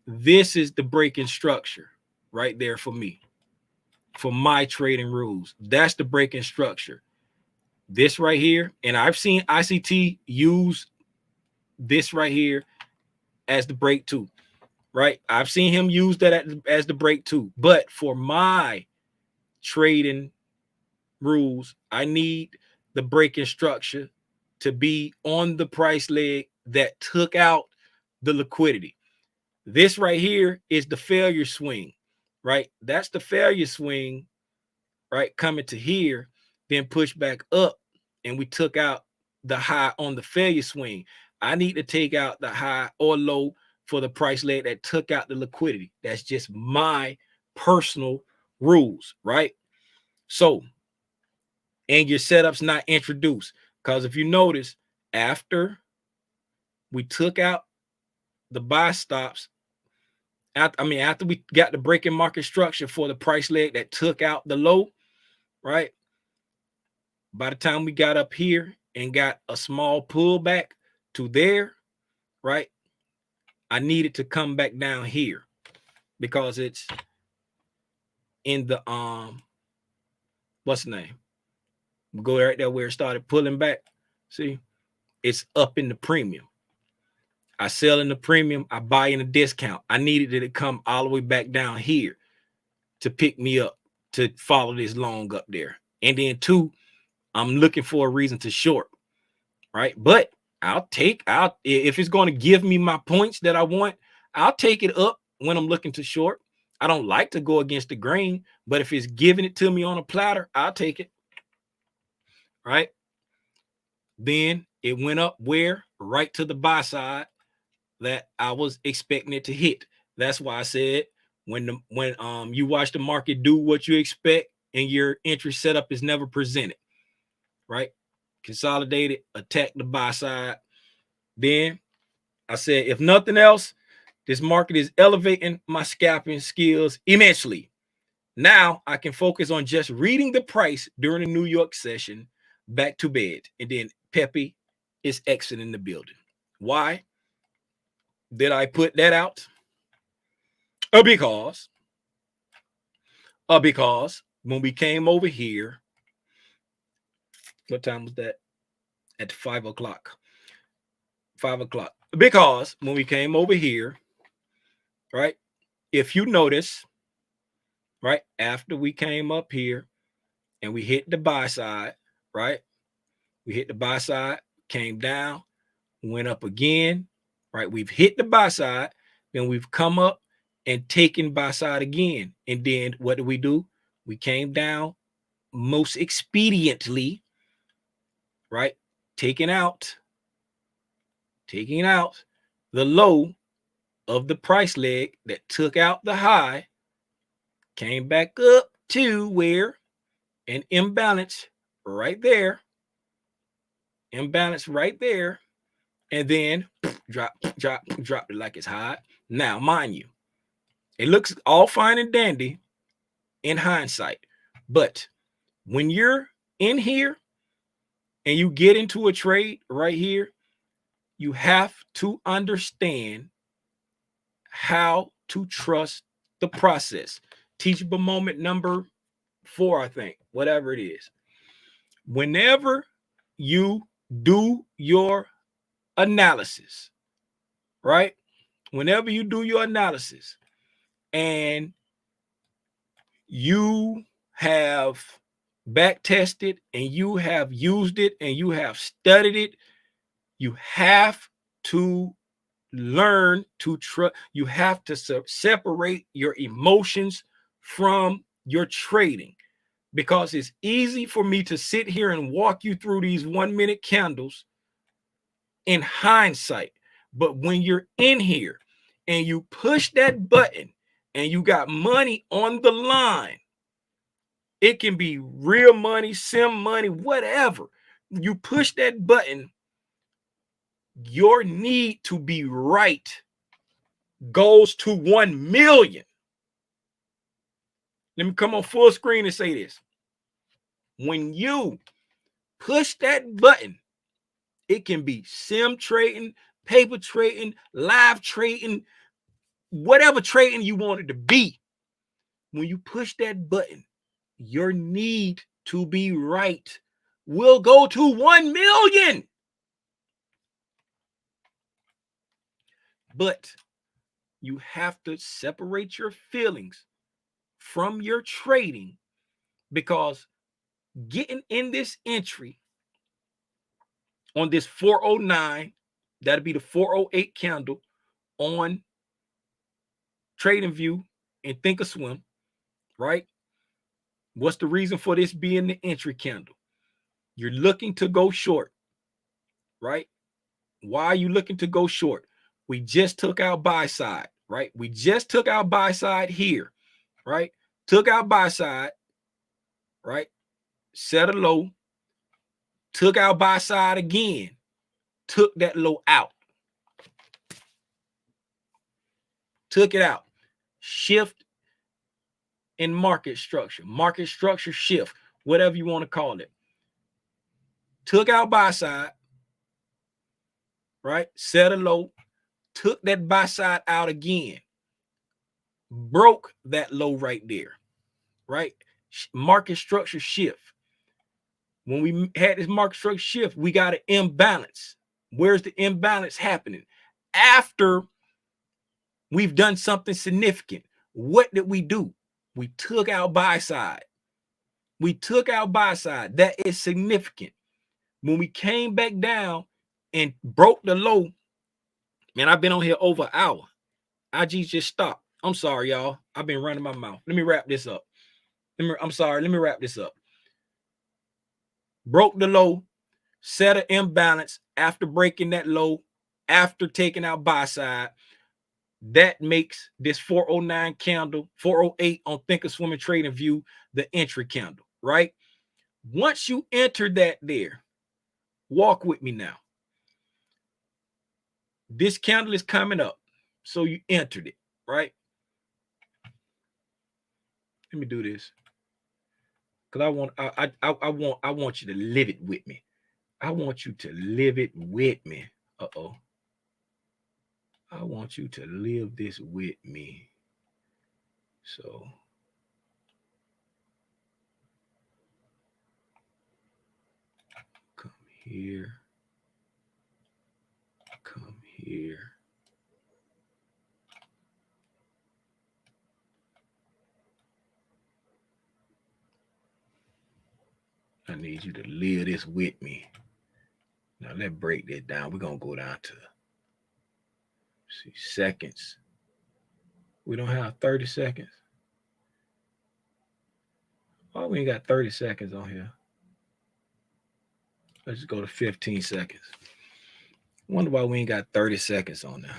this is the breaking structure right there for me. For my trading rules, that's the breaking structure. This right here, and I've seen ICT use this right here as the break too, right? I've seen him use that as the break too. But for my trading rules, I need the breaking structure to be on the price leg that took out the liquidity. This right here is the failure swing, right? That's the failure swing, right? Coming to here, then push back up, and we took out the high on the failure swing. I need to take out the high or low for the price leg that took out the liquidity. That's just my personal rules, right? So, and your setup's not introduced, because if you notice, after we took out the buy stops, after we got the breaking market structure for the price leg that took out the low, right? By the time we got up here and got a small pullback to there, right? I needed to come back down here because it's in the what's the name? We go right there where it started pulling back. See, it's up in the premium. I sell in the premium, I buy in a discount. I needed it to come all the way back down here to pick me up, to follow this long up there. And then two, I'm looking for a reason to short, right? But I'll take out, if it's going to give me my points that I want, I'll take it up when I'm looking to short. I don't like to go against the grain, but if it's giving it to me on a platter, I'll take it, right? Then it went up where? Right to the buy side that I was expecting it to hit. That's why I said when you watch the market do what you expect and your entry setup is never presented, right? Consolidated, attack the buy side. Then I said, if nothing else, this market is elevating my scalping skills immensely. Now I can focus on just reading the price during the New York session, back to bed. And then Pepe is exiting the building. Why did I put that out? Because when we came over here, what time was that? At 5 o'clock. 5 o'clock. Because when we came over here, right? If you notice, right, after we came up here and we hit the buy side, right? We hit the buy side, came down, went up again, right? We've hit the buy side, then we've come up and taken buy side again. And then what do? We came down most expediently, right? Taking out the low of the price leg that took out the high, came back up to where an imbalance right there, and then drop it like it's hot. Now, mind you, it looks all fine and dandy in hindsight, but when you're in here and you get into a trade right here, you have to understand how to trust the process. Teachable moment number 4, I think, whatever it is. Whenever you do your analysis, right? Whenever you do your analysis and you have back tested and you have used it and you have studied it, you have to learn to trust. You have to separate your emotions from your trading, because it's easy for me to sit here and walk you through these 1-minute candles in hindsight. But when you're in here and you push that button and you got money on the line, it can be real money, sim money, whatever. You push that button, your need to be right goes to 1 million. Let me come on full screen and say this. When you push that button, it can be sim trading, paper trading, live trading, whatever trading you want it to be. When you push that button, your need to be right will go to 1 million. But you have to separate your feelings from your trading, because getting in this entry on this 409, that'll be the 408 candle on Trading View and Thinkorswim, right? What's the reason for this being the entry candle? You're looking to go short, right? Why are you looking to go short? We just took our buy side, right? We just took our buy side here, right? Took our buy side, right? Set a low, took our buy side again, took that low out, took it out. Shift in market structure shift, whatever you want to call it. Took our buy side, right? Set a low, took that buy side out again, broke that low right there, right? Market structure shift. When we had this market structure shift, we got an imbalance. Where's the imbalance happening? After we've done something significant. What did we do? We took our buy side. We took our buy side. That is significant. When we came back down and broke the low, man, I've been on here over an hour. IG just stopped. I'm sorry, y'all. I've been running my mouth. Let me wrap this up. I'm sorry. Let me wrap this up. Broke the low, set an imbalance after breaking that low, after taking out buy side. That makes this 409 candle, 408 on Thinkorswim and Trading View, the entry candle, right? Once you enter that there, walk with me now. This candle is coming up, so you entered it, right? Let me do this, because I want you to live it with me. I want you to live it with me. I want you to live this with me. So come here. Come here. I need you to live this with me. Now let's break that down. We're going to go down to seconds. We don't have 30 seconds. Oh, we ain't got 30 seconds on here. Let's just go to 15 seconds. Wonder why we ain't got 30 seconds on there.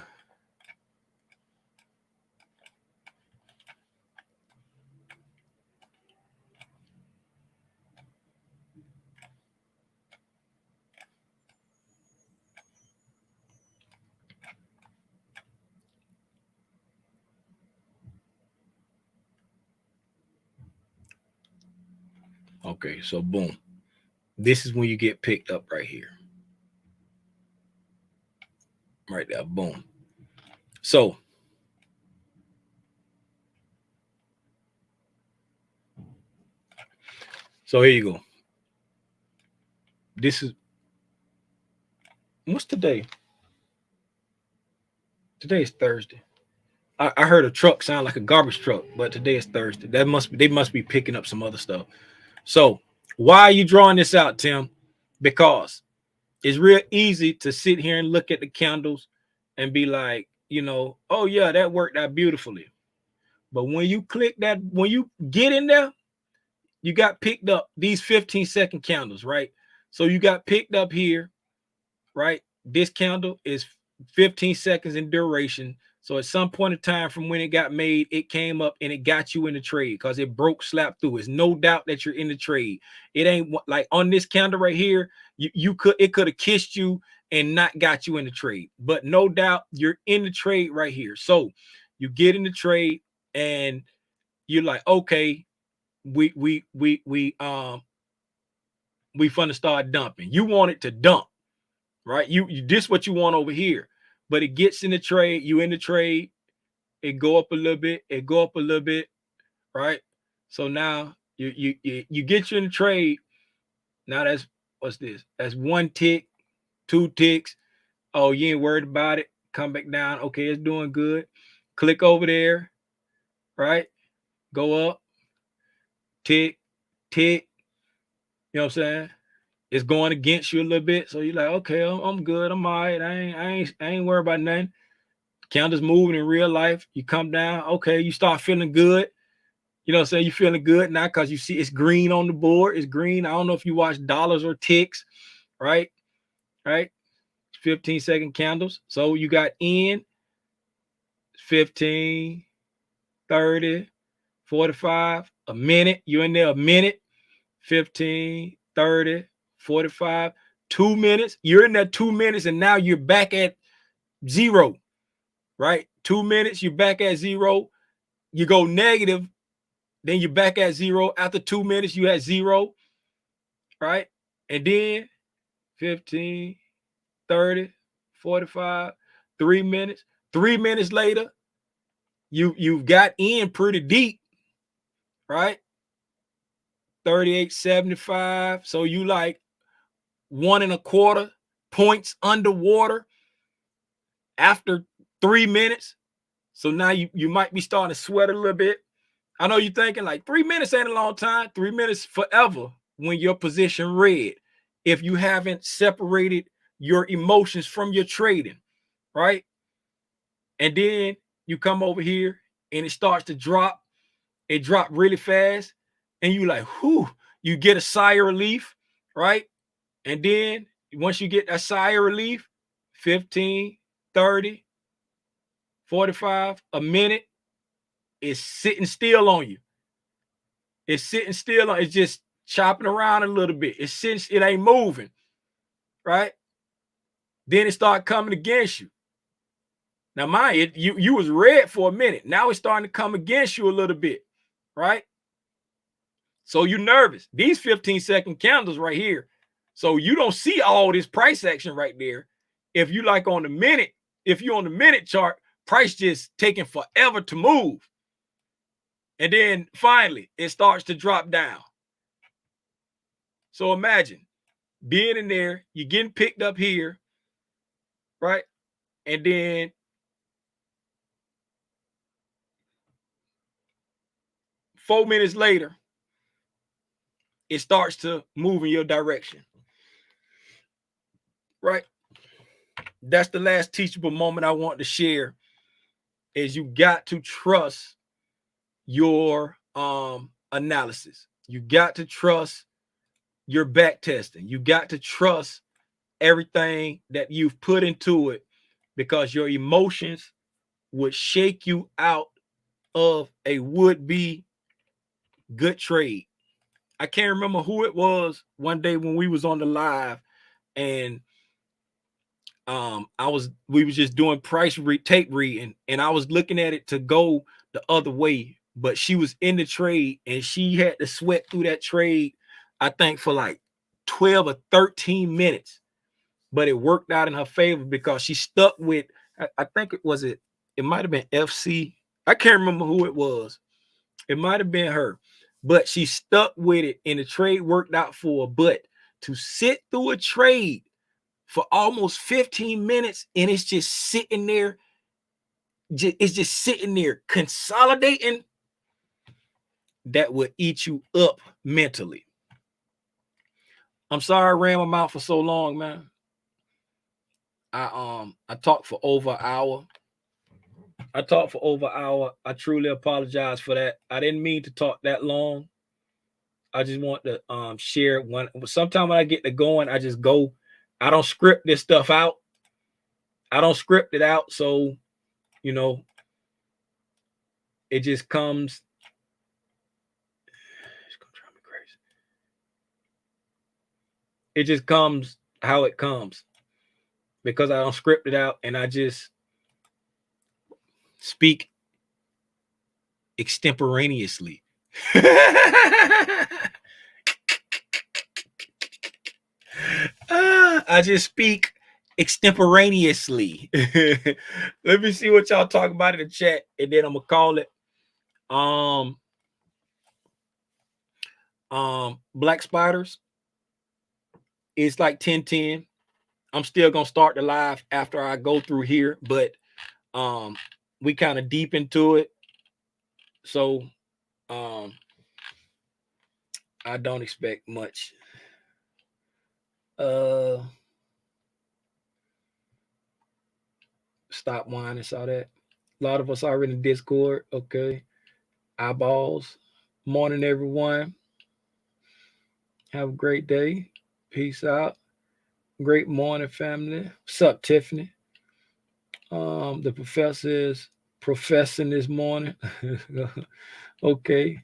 Okay, so boom. This is when you get picked up right here. Right there, boom. So here you go. This is, what's today? Today is Thursday. I heard a truck sound like a garbage truck, but today is Thursday. They must be picking up some other stuff. So why are you drawing this out, Tim? Because it's real easy to sit here and look at the candles and be like, oh yeah, that worked out beautifully. But when you click that, when you get in there, you got picked up these 15-second candles, right? So you got picked up here, right? This candle is 15 seconds in duration. So at some point in time from when it got made, it came up and it got you in the trade because it broke, slapped through. It's no doubt that you're in the trade. It ain't like on this candle right here, it could have kissed you and not got you in the trade. But no doubt you're in the trade right here. So you get in the trade and you're like, okay, we finna start dumping. You want it to dump, right? You this what you want over here. But it gets in the trade, you in the trade, it go up a little bit, it go up a little bit, right? So now you get you in the trade. Now that's, what's this? That's 1 tick, 2 ticks. Oh, you ain't worried about it. Come back down. Okay, it's doing good. Click over there, right? Go up, tick, tick. You know what I'm saying? It's going against you a little bit. So you're like, okay, I'm good. I'm all right. I ain't worried about nothing. Candles moving in real life. You come down, okay, you start feeling good. You know what I'm saying? You're feeling good now because you see it's green on the board. It's green. I don't know if you watch dollars or ticks, right? Right? 15-second candles. So you got in 15, 30, 45, a minute. You're in there a minute, 15, 30, 45, 2 minutes. You're in there 2 minutes, and now you're back at zero, right? 2 minutes, you're back at zero. You go negative, then you're back at zero. After 2 minutes, you had zero, right? And then 15, 30, 45, 3 minutes. 3 minutes later, you've got in pretty deep, right? 38.75. So you like 1.25 points underwater after 3 minutes. So now you might be starting to sweat a little bit. I know you're thinking like 3 minutes ain't a long time. 3 minutes forever when your position red. If you haven't separated your emotions from your trading, right? And then you come over here and it starts to drop. It dropped really fast. And you like, whew, you get a sigh of relief, right? And then once you get that sigh of relief, 15, 30, 45, a minute, it's sitting still on you. It's sitting still on, it's just chopping around a little bit. It's sitting, it ain't moving, right? Then it start coming against you. Now, mind you was red for a minute. Now it's starting to come against you a little bit, right? So you're nervous. These 15-second candles right here. So you don't see all this price action right there. If you like on the minute, if you're on the minute chart, price just taking forever to move. And then finally, it starts to drop down. So imagine being in there, you're getting picked up here, right? And then 4 minutes later, it starts to move in your direction, right? That's the last teachable moment I want to share is you got to trust your analysis. You got to trust your back testing. You got to trust everything that you've put into it because your emotions would shake you out of a would-be good trade. I can't remember who it was one day when we was on the live and we was just doing tape reading and I was looking at it to go the other way, but she was in the trade and she had to sweat through that trade, I think for like 12 or 13 minutes, but it worked out in her favor because she stuck with, I think it might've been FC. I can't remember who it was. It might've been her, but she stuck with it and the trade worked out for her. But to sit through a trade for almost 15 minutes and it's just sitting there, it's just sitting there consolidating, that would eat you up mentally. I'm sorry I ran my mouth for so long, man. I talked for over an hour. I truly apologize for that. I didn't mean to talk that long. I just want to share one. Sometimes when I get to going, I just go. I don't script this stuff out. I don't script it out. So, you know, it just comes. It's gonna drive me crazy. It just comes how it comes because I don't script it out and I just speak extemporaneously. I just speak extemporaneously. Let me see what y'all talk about in the chat, and then I'm gonna call it. Black spiders. It's like 10:10. I'm still gonna start the live after I go through here, but we kind of deep into it, so I don't expect much. Stop whining. Saw that. A lot of us are in the Discord. Okay. Eyeballs. Morning, everyone. Have a great day. Peace out. Great morning, family. What's up, Tiffany? The professor is professing this morning. Okay.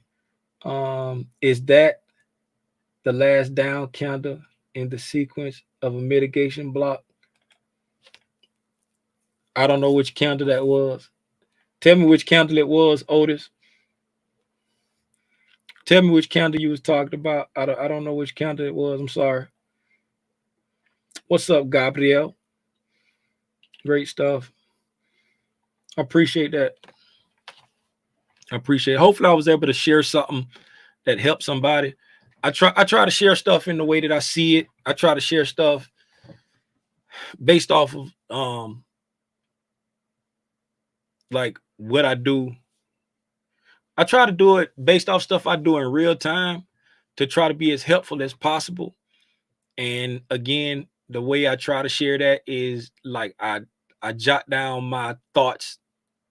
Is that the last down candle in the sequence of a mitigation block? I don't know which candle that was. Tell me which candle it was, Otis. Tell me which candle you was talking about. I don't know which candle it was. I'm sorry. What's up, Gabriel? Great stuff. I appreciate that. I appreciate it. Hopefully I was able to share something that helped somebody. I try to share stuff in the way that I see it. I try to share stuff based off of like what I do. I try to do it based off stuff I do in real time to try to be as helpful as possible. And again, the way I try to share that is like I jot down my thoughts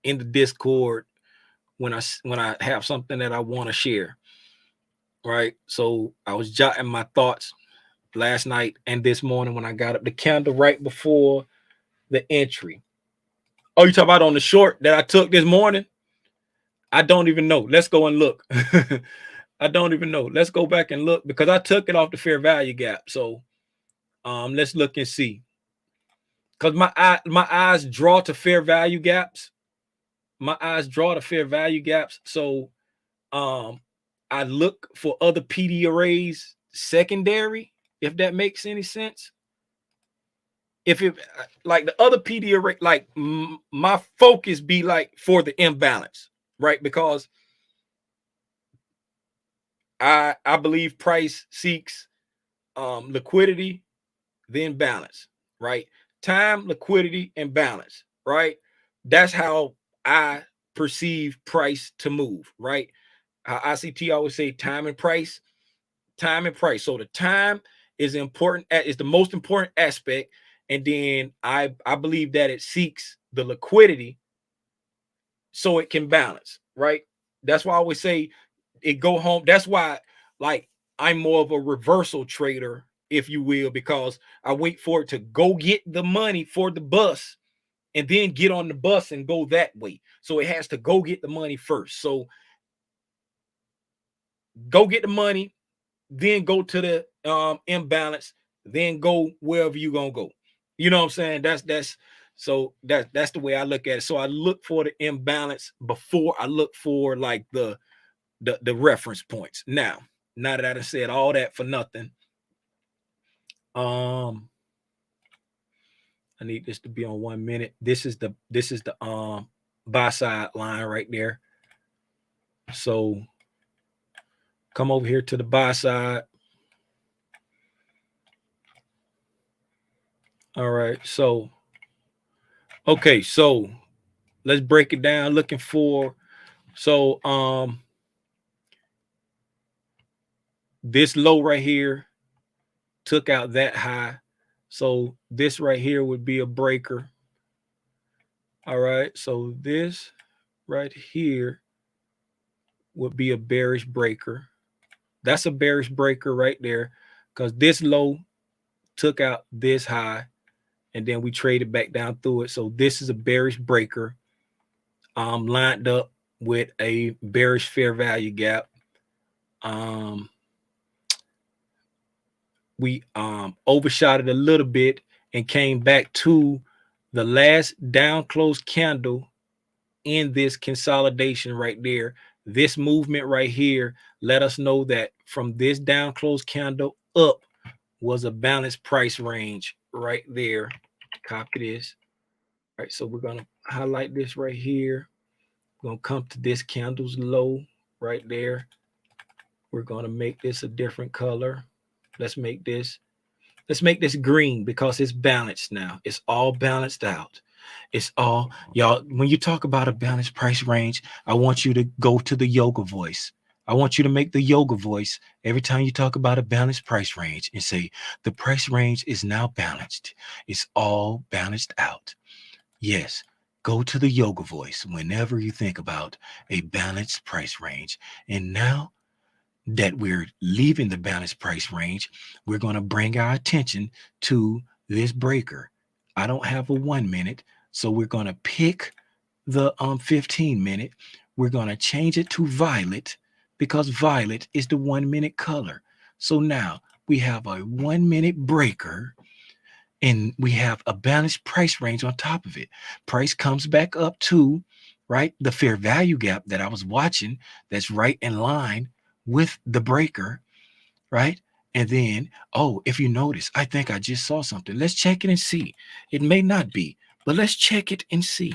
in the Discord when I have something that I want to share. Right. So I was jotting my thoughts last night and this morning when I got up the candle right before the entry. Oh, you talking about on the short that I took this morning? I don't even know. Let's go and look. I don't even know. Let's go back and look because I took it off the fair value gap. So let's look and see. Because my eyes draw to fair value gaps. My eyes draw to fair value gaps. So I look for other PD arrays secondary, if that makes any sense. If it like the other PD array, like my focus be like for the imbalance, right? Because I believe price seeks liquidity, then balance, right? Time, liquidity, and balance, right? That's how I perceive price to move, right? ICT always say time and price. So the time is important, is the most important aspect. And then I believe that it seeks the liquidity so it can balance, right? That's why I always say it go home. That's why, like, I'm more of a reversal trader, if you will, because I wait for it to go get the money for the bus and then get on the bus and go that way. So it has to go get the money first. So go get the money, then go to the imbalance, then go wherever you're gonna go. You know what I'm saying? That's the way I look at it. So I look for the imbalance before I look for like the reference points. Now that I said all that for nothing, I need this to be on 1 minute. This is the buy side line right there. So come over here to the buy side. All right, so okay, so let's break it down. Looking for this low right here took out that high. So this right here would be a breaker. All right, so this right here would be a bearish breaker. That's a bearish breaker right there because this low took out this high and then we traded back down through it. So this is a bearish breaker lined up with a bearish fair value gap. We overshot it a little bit and came back to the last down close candle in this consolidation right there. This movement right here let us know that from this down close candle up was a balanced price range right there. Copy this. All right, so we're going to highlight this right here. We're going to come to this candle's low right there. We're going to make this a different color. Let's make this green because it's balanced now. It's all balanced out. It's all, y'all, when you talk about a balanced price range, I want you to go to the yoga voice. I want you to make the yoga voice every time you talk about a balanced price range and say, the price range is now balanced. It's all balanced out. Yes, Go to the yoga voice whenever you think about a balanced price range. And now that we're leaving the balanced price range, we're going to bring our attention to this breaker. I don't have a 1 minute, so we're going to pick the 15 minute. We're going to change it to violet because violet is the 1 minute color. So now we have a 1 minute breaker and we have a balanced price range on top of it. Price comes back up to, right, the fair value gap that I was watching that's right in line with the breaker, right? And then, oh, if you notice, I think I just saw something. Let's check it and see. It may not be, but let's check it and see.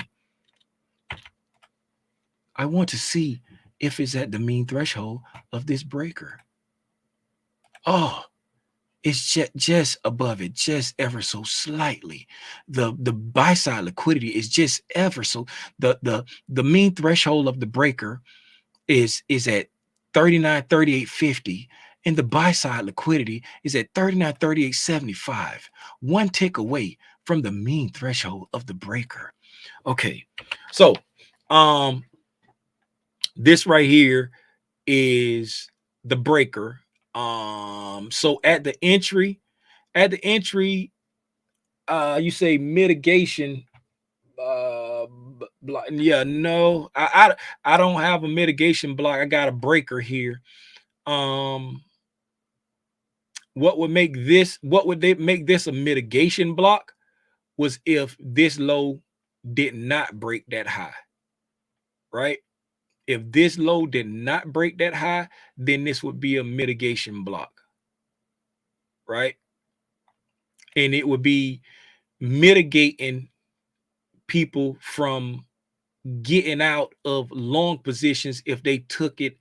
I want to see if it's at the mean threshold of this breaker. Oh, it's just above it, just ever so slightly. The buy side liquidity is just ever so, the mean threshold of the breaker is at 39.3850, and the buy side liquidity is at 39.3875. One tick away from the mean threshold of the breaker. Okay, so this right here is the breaker. So at the entry, you say mitigation. Block. Yeah, no, I don't have a mitigation block. I got a breaker here. What would make this? What would they make this a mitigation block? Was if this low did not break that high, right? If this low did not break that high, then this would be a mitigation block, right? And it would be mitigating people from getting out of long positions if they took it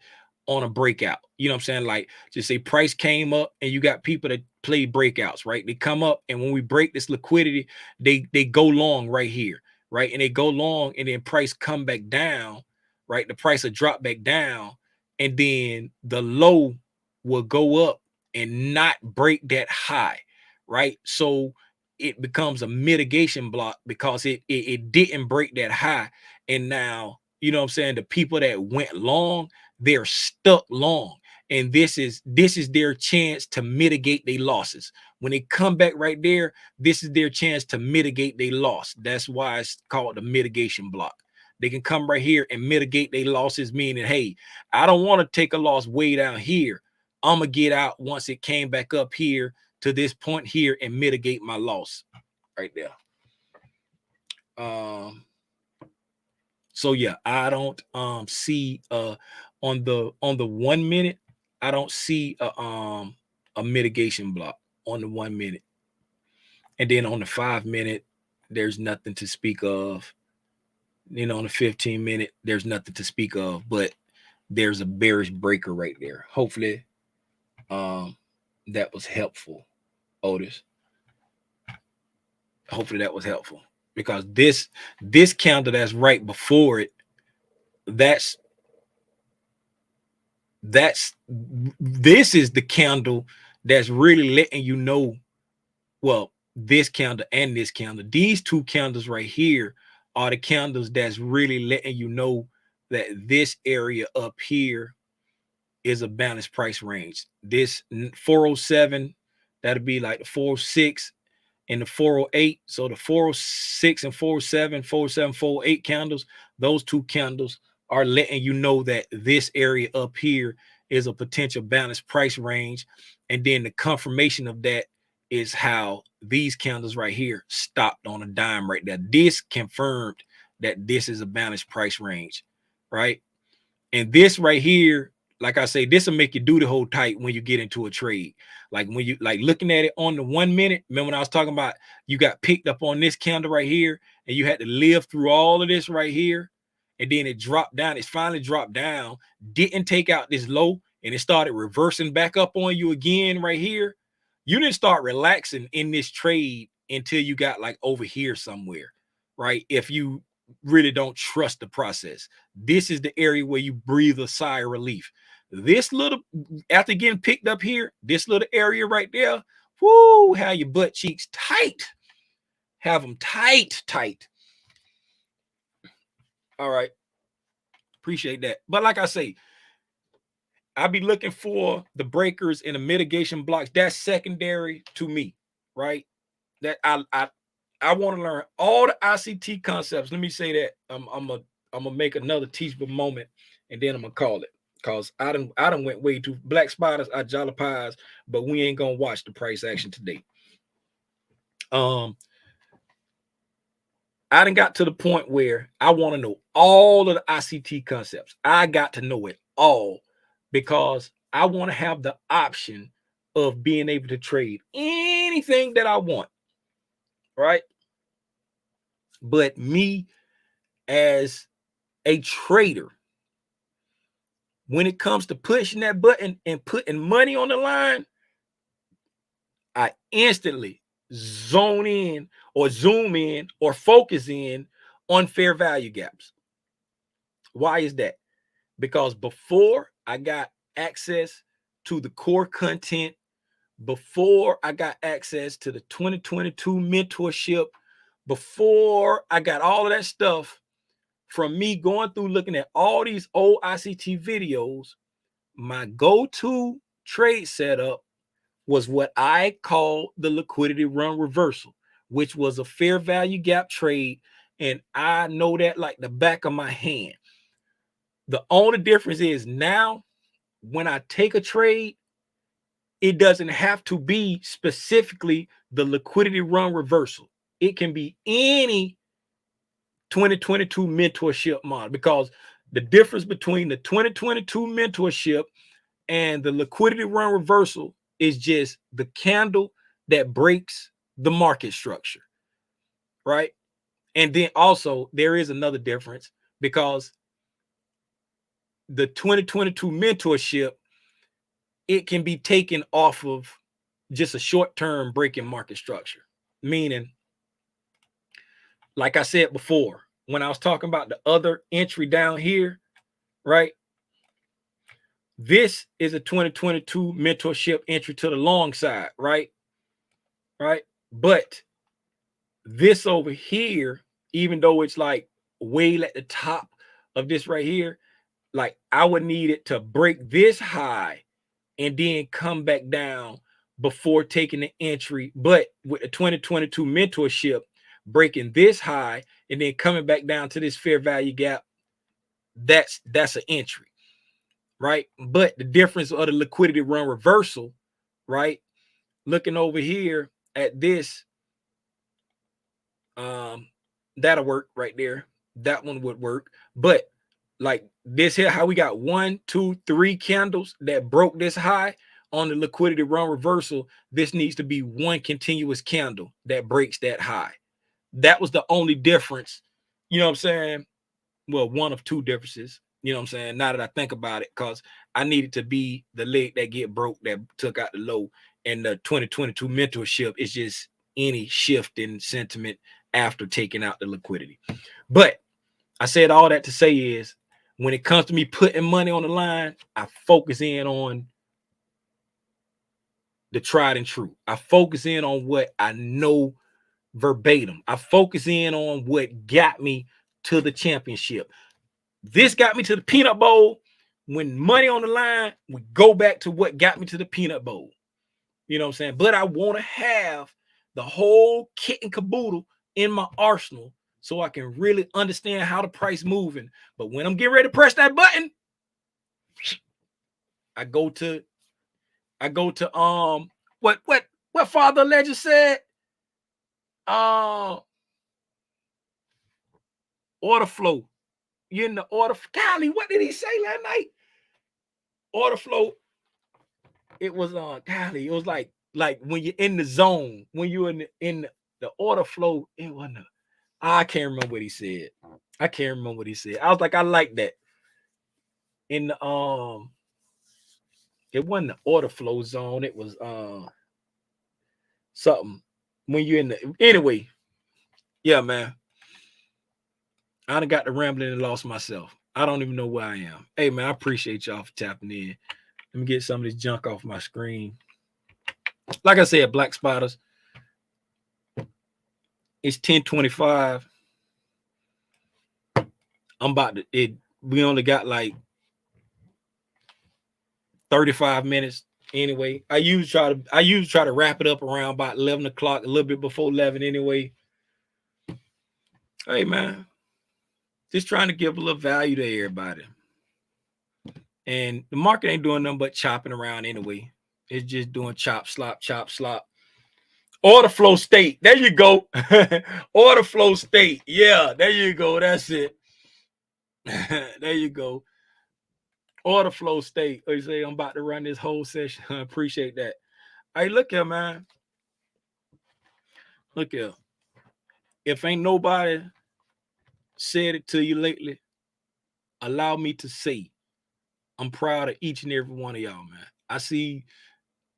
on a breakout. You know what I'm saying? Like, just say price came up and you got people that play breakouts, right? They come up, and when we break this liquidity, they go long right here, right? And they go long, and then price come back down, right? The price will drop back down, and then the low will go up and not break that high, right? So it becomes a mitigation block because it didn't break that high. And now, you know what I'm saying, the people that went long, they're stuck long. And this is their chance to mitigate their losses. When they come back right there, this is their chance to mitigate their loss. That's why it's called the mitigation block. They can come right here and mitigate their losses, meaning, hey, I don't want to take a loss way down here. I'm gonna get out once it came back up here to this point here and mitigate my loss right there. So yeah, I don't see on the 1 minute, I don't see a mitigation block on the 1 minute. And then on the 5 minute, there's nothing to speak of. You know, on the 15 minute, there's nothing to speak of, but there's a bearish breaker right there. Hopefully that was helpful, Otis. Hopefully that was helpful, because this candle that's right before it, this is the candle that's really letting you know, well, this candle and this candle, these two candles right here are the candles that's really letting you know that this area up here is a balanced price range. This 407, that'll be like the 406 and the 408. So the 406 and 407, 407, 408 candles, those two candles are letting you know that this area up here is a potential balanced price range. And then the confirmation of that is how these candles right here stopped on a dime right there. This confirmed that this is a balanced price range, right? And this right here, like I say, this will make you do the whole tight when you get into a trade. Like when you like looking at it on the 1 minute. Remember when I was talking about you got picked up on this candle right here and you had to live through all of this right here. And then it dropped down. It's finally dropped down, didn't take out this low, and it started reversing back up on you again right here. You didn't start relaxing in this trade until you got like over here somewhere, right? If you really don't trust the process, this is the area where you breathe a sigh of relief. This little, after getting picked up here, this little area right there, whoo, have your butt cheeks tight. Have them tight. All right. Appreciate that. But like I say, I'll be looking for the breakers and the mitigation blocks. That's secondary to me, right? That I want to learn all the ICT concepts. Let me say that I'm gonna make another teachable moment, and then I'm gonna call it, because I done went way too black spiders, I jolly pies, but we ain't gonna watch the price action today. I done got to the point where I want to know all of the ICT concepts. I got to know it all because I want to have the option of being able to trade anything that I want, right? But me as a trader, when it comes to pushing that button and putting money on the line, I instantly zone in or zoom in or focus in on fair value gaps. Why is that? Because before I got access to the core content, before I got access to the 2022 mentorship, before I got all of that stuff from me going through looking at all these old ICT videos, my go-to trade setup was what I call the liquidity run reversal, which was a fair value gap trade. And I know that like the back of my hand. The only difference is now when I take a trade, it doesn't have to be specifically the liquidity run reversal. It can be any 2022 mentorship model, because the difference between the 2022 mentorship and the liquidity run reversal is just the candle that breaks the market structure, right? And then also there is another difference, because the 2022 mentorship, it can be taken off of just a short-term breaking market structure. Meaning, like I said before, when I was talking about the other entry down here, right? This is a 2022 mentorship entry to the long side, right? Right. But this over here, even though it's like way at the top of this right here, like I would need it to break this high and then come back down before taking the entry. But with the 2022 mentorship, breaking this high and then coming back down to this fair value gap, that's an entry, right? But the difference of the liquidity run reversal, right? Looking over here at this, that'll work right there. That one would work. But like this here, how we got 1, 2, 3 candles that broke this high on the liquidity run reversal, this needs to be one continuous candle that breaks that high. That was the only difference. You know what I'm saying? Well, one of two differences. You know what I'm saying? Now that I think about it, because I needed to be the leg that get broke that took out the low. And the 2022 mentorship is just any shift in sentiment after taking out the liquidity. But I said all that to say is, when it comes to me putting money on the line, I focus in on the tried and true. I focus in on what I know verbatim. I focus in on what got me to the championship. This got me to the peanut bowl. When money on the line, we go back to what got me to the peanut bowl. You know what I'm saying? But I want to have the whole kit and caboodle in my arsenal so I can really understand how the price moving. But when I'm getting ready to press that button, I go to what Father Legend said. Order flow. You're in the order. Golly, what did he say last night? Order flow. It was golly, it was like when you're in the zone, when you're in the order flow, it wasn't I can't remember what he said. I can't remember what he said. I was like, I like that. In the it wasn't the order flow zone, it was something when you're in the anyway. Yeah, man. I done got to rambling and lost myself. I don't even know where I am. Hey man, I appreciate y'all for tapping in. Let me get some of this junk off my screen. Like I said, Black Spiders, it's 10:25. I'm about to it. We only got like 35 minutes anyway. I usually try to wrap it up around about 11 o'clock, a little bit before 11 anyway. Hey man, just trying to give a little value to everybody. And the market ain't doing nothing but chopping around anyway. It's just doing chop, slop, chop, slop. Order flow state. There you go. Order flow state. Yeah, there you go. That's it. There you go. Order flow state. Or you say I'm about to run this whole session. I appreciate that. Hey, look here, man. Look here. If ain't nobody said it to you lately, allow me to say I'm proud of each and every one of y'all, man.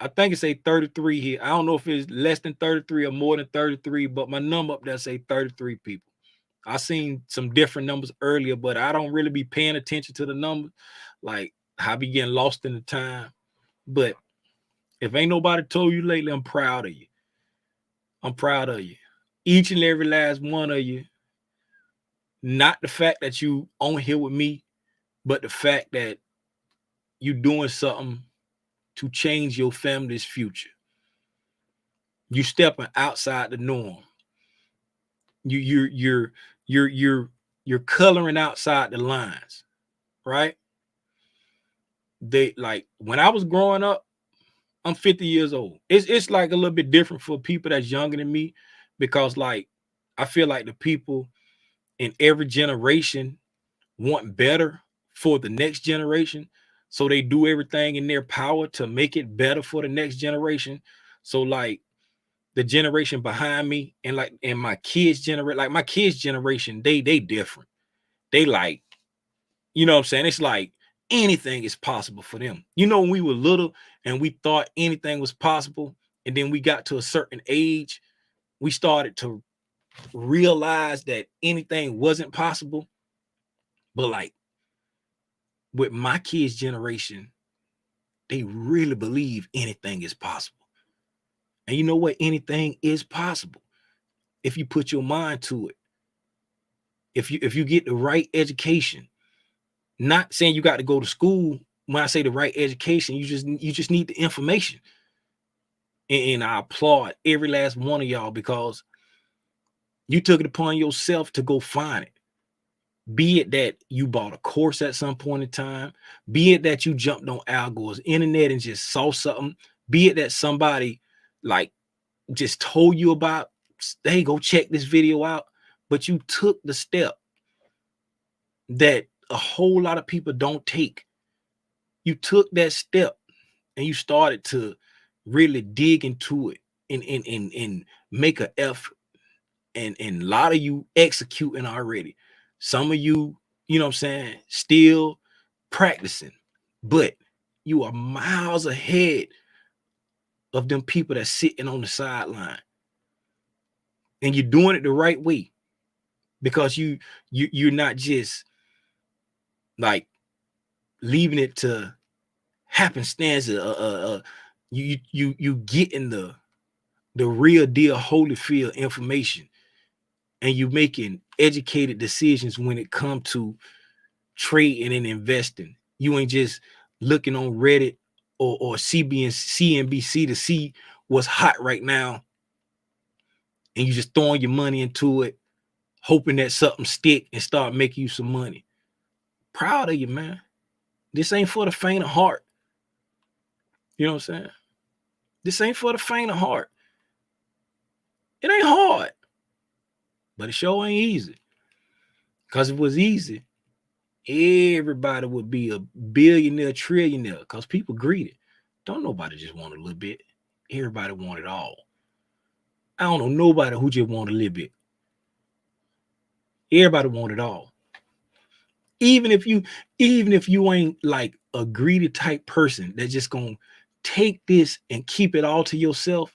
I think it say 33 here. I don't know if it's less than 33 or more than 33, but my number up there say 33 people. I seen some different numbers earlier, but I don't really be paying attention to the numbers. Like, I be getting lost in the time. But if ain't nobody told you lately, I'm proud of you. I'm proud of you. Each and every last one of you. Not the fact that you on here with me, but the fact that you doing something to change your family's future. You stepping outside the norm. You're coloring outside the lines, right? They like when I was growing up, I'm 50 years old. It's like a little bit different for people that's younger than me because like I feel like the people in every generation want better for the next generation. So they do everything in their power to make it better for the next generation. So like the generation behind me and my kids generate like my kids generation, they different. They like, you know what I'm saying? It's like anything is possible for them. You know, when we were little and we thought anything was possible, and then we got to a certain age, we started to realize that anything wasn't possible. But like with my kids' generation, they really believe anything is possible. And you know what? Anything is possible if you put your mind to it. If you get the right education, not saying you got to go to school. When I say the right education, you just need the information. And I applaud every last one of y'all because you took it upon yourself to go find it. Be it that you bought a course at some point in time, be it that you jumped on Al Gore's internet and just saw something, be it that somebody like just told you about, hey, go check this video out, but you took the step that a whole lot of people don't take. You took that step and you started to really dig into it and make an effort. And a lot of you executing already. Some of you, you know what I'm saying, still practicing, but you are miles ahead of them people that's sitting on the sideline. And you're doing it the right way because you're not just like leaving it to happenstance. You getting the real deal Holyfield information, and you making educated decisions when it comes to trading and investing. You ain't just looking on Reddit or CNBC to see what's hot right now, and you just throwing your money into it, hoping that something stick and start making you some money. Proud of you, man. This ain't for the faint of heart. You know what I'm saying? This ain't for the faint of heart. It ain't hard, but it sure ain't easy. Because if it was easy, everybody would be a billionaire, trillionaire, because people greedy. Don't nobody just want a little bit. Everybody want it all. I don't know nobody who just want a little bit. Everybody want it all. Even if you ain't like a greedy type person that's just gonna take this and keep it all to yourself,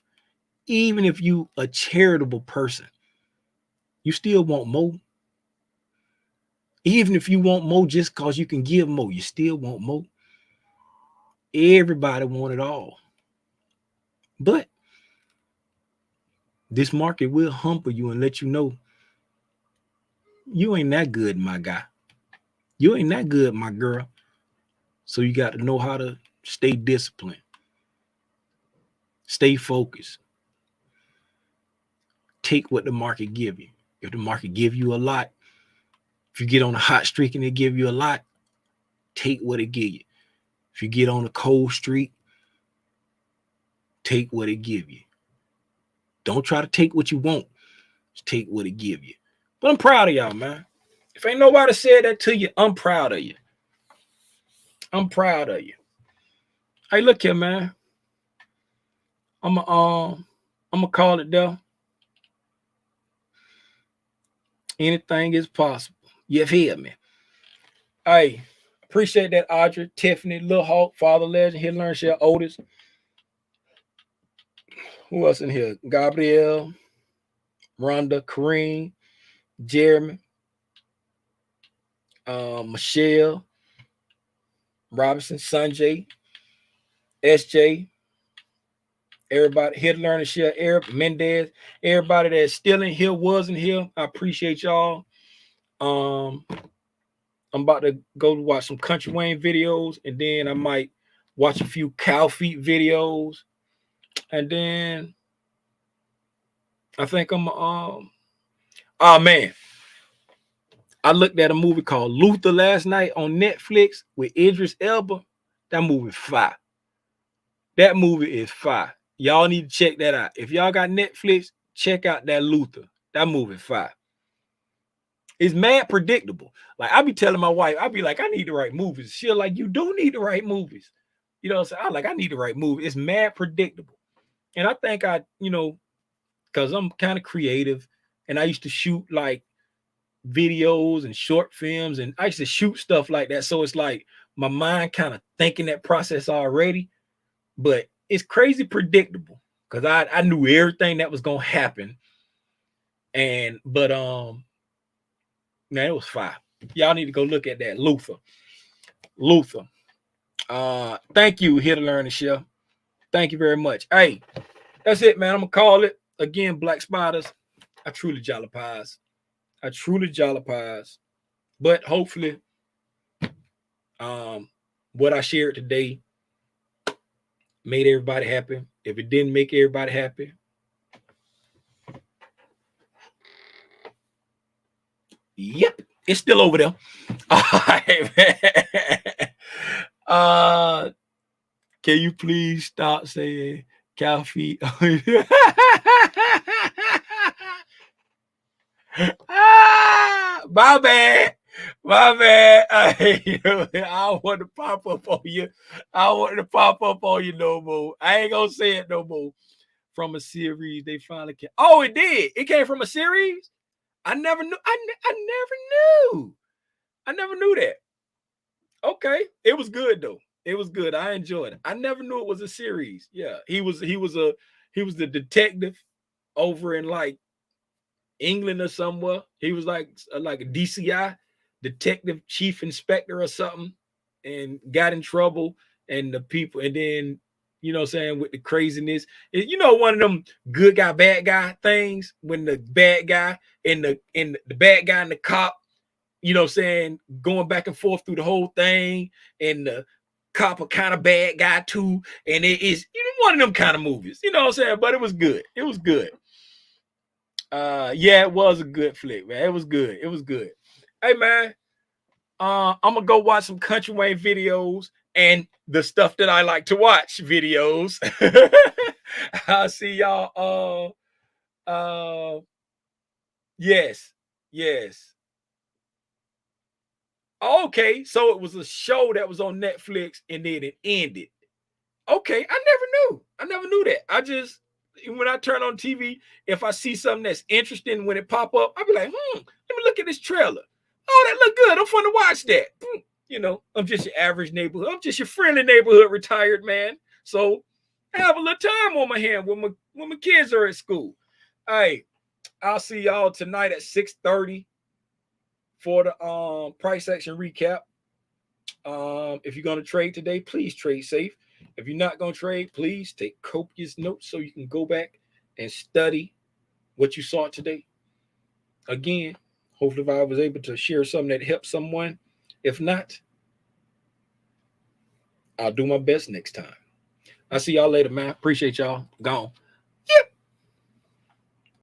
even if you a charitable person, you still want more. Even if you want more just because you can give more, you still want more. Everybody want it all. But this market will humble you and let you know you ain't that good, my guy. You ain't that good, my girl. So you got to know how to stay disciplined, stay focused, take what the market give you. If the market give you a lot, if you get on a hot streak and they give you a lot, take what it give you. If you get on a cold streak, take what it give you. Don't try to take what you want. Just take what it give you. But I'm proud of y'all, man. If ain't nobody said that to you, I'm proud of you. I'm proud of you. Hey, look here, man. I'm gonna call it there. Anything is possible. You hear me? Hey, appreciate that, Audrey, Tiffany, Lil Hawk, Father Legend, Here Learn Share, Otis. Who else in here? Gabrielle, Rhonda, Kareem, Jeremy, Michelle, Robinson, Sanjay, SJ, everybody here to learn and share, Eric, Mendez, everybody that's still in here, wasn't here. I appreciate y'all. I'm about to go watch some Country Wayne videos, and then I might watch a few cow feet videos, and then I think I'm oh man. I looked at a movie called Luther last night on Netflix with Idris Elba. That movie fire. That movie is fire. Y'all need to check that out. If y'all got Netflix, check out that Luther. That movie fire. It's mad predictable. Like I be telling my wife, I be like, I need to write movies. She'll like, you do need to write movies. You know what I'm saying? I'm like, I need to write movies. It's mad predictable. And I think because I'm kind of creative and I used to shoot like videos and short films and I used to shoot stuff like that. So it's like my mind kind of thinking that process already, but it's crazy predictable because I knew everything that was gonna happen. But man, it was fire. Y'all need to go look at that. Luther. Thank you, Here to Learn and Share. Thank you very much. Hey, that's it, man. I'm gonna call it again. Black Spiders. I truly jollipies. But hopefully, what I shared today made everybody happy. If it didn't make everybody happy, yep, it's still over there. All right, man. Can you please stop saying cow feet? My bad. I don't want to pop up on you. No more. I ain't gonna say it no more. From a series, they finally came. Oh, it did. It came from a series. I never knew. I never knew that. Okay, it was good though. It was good. I enjoyed it. I never knew it was a series. Yeah, he was the detective over in like England or somewhere. He was like a DCI, detective chief inspector or something, and got in trouble. And the people, and then what I'm saying, with the craziness, one of them good guy bad guy things when the bad guy and the bad guy and the cop, what I'm saying, going back and forth through the whole thing, and the cop a kind of bad guy too, and it is one of them kind of movies, what I'm saying. But it was good. It was good. Yeah, it was a good flick, man. It was good. Hey, man, I'm gonna go watch some Country Wayne videos and the stuff that I like to watch videos. I'll see y'all. Yes. Okay, so it was a show that was on Netflix and then it ended. Okay, I never knew that. I just, when I turn on TV, if I see something that's interesting when it pop up, I'll be like, let me look at this trailer. Oh, that look good. I'm fun to watch that. I'm just your average neighborhood. I'm just your friendly neighborhood retired man. So I have a little time on my hand when my kids are at school. All right, I'll see y'all tonight at 6:30 for the price action recap. If you're gonna trade today, please trade safe. If you're not going to trade, please take copious notes so you can go back and study what you saw today. Again, hopefully if I was able to share something that helped someone, If not, I'll do my best next time. I'll see y'all later, man. Appreciate y'all. Gone.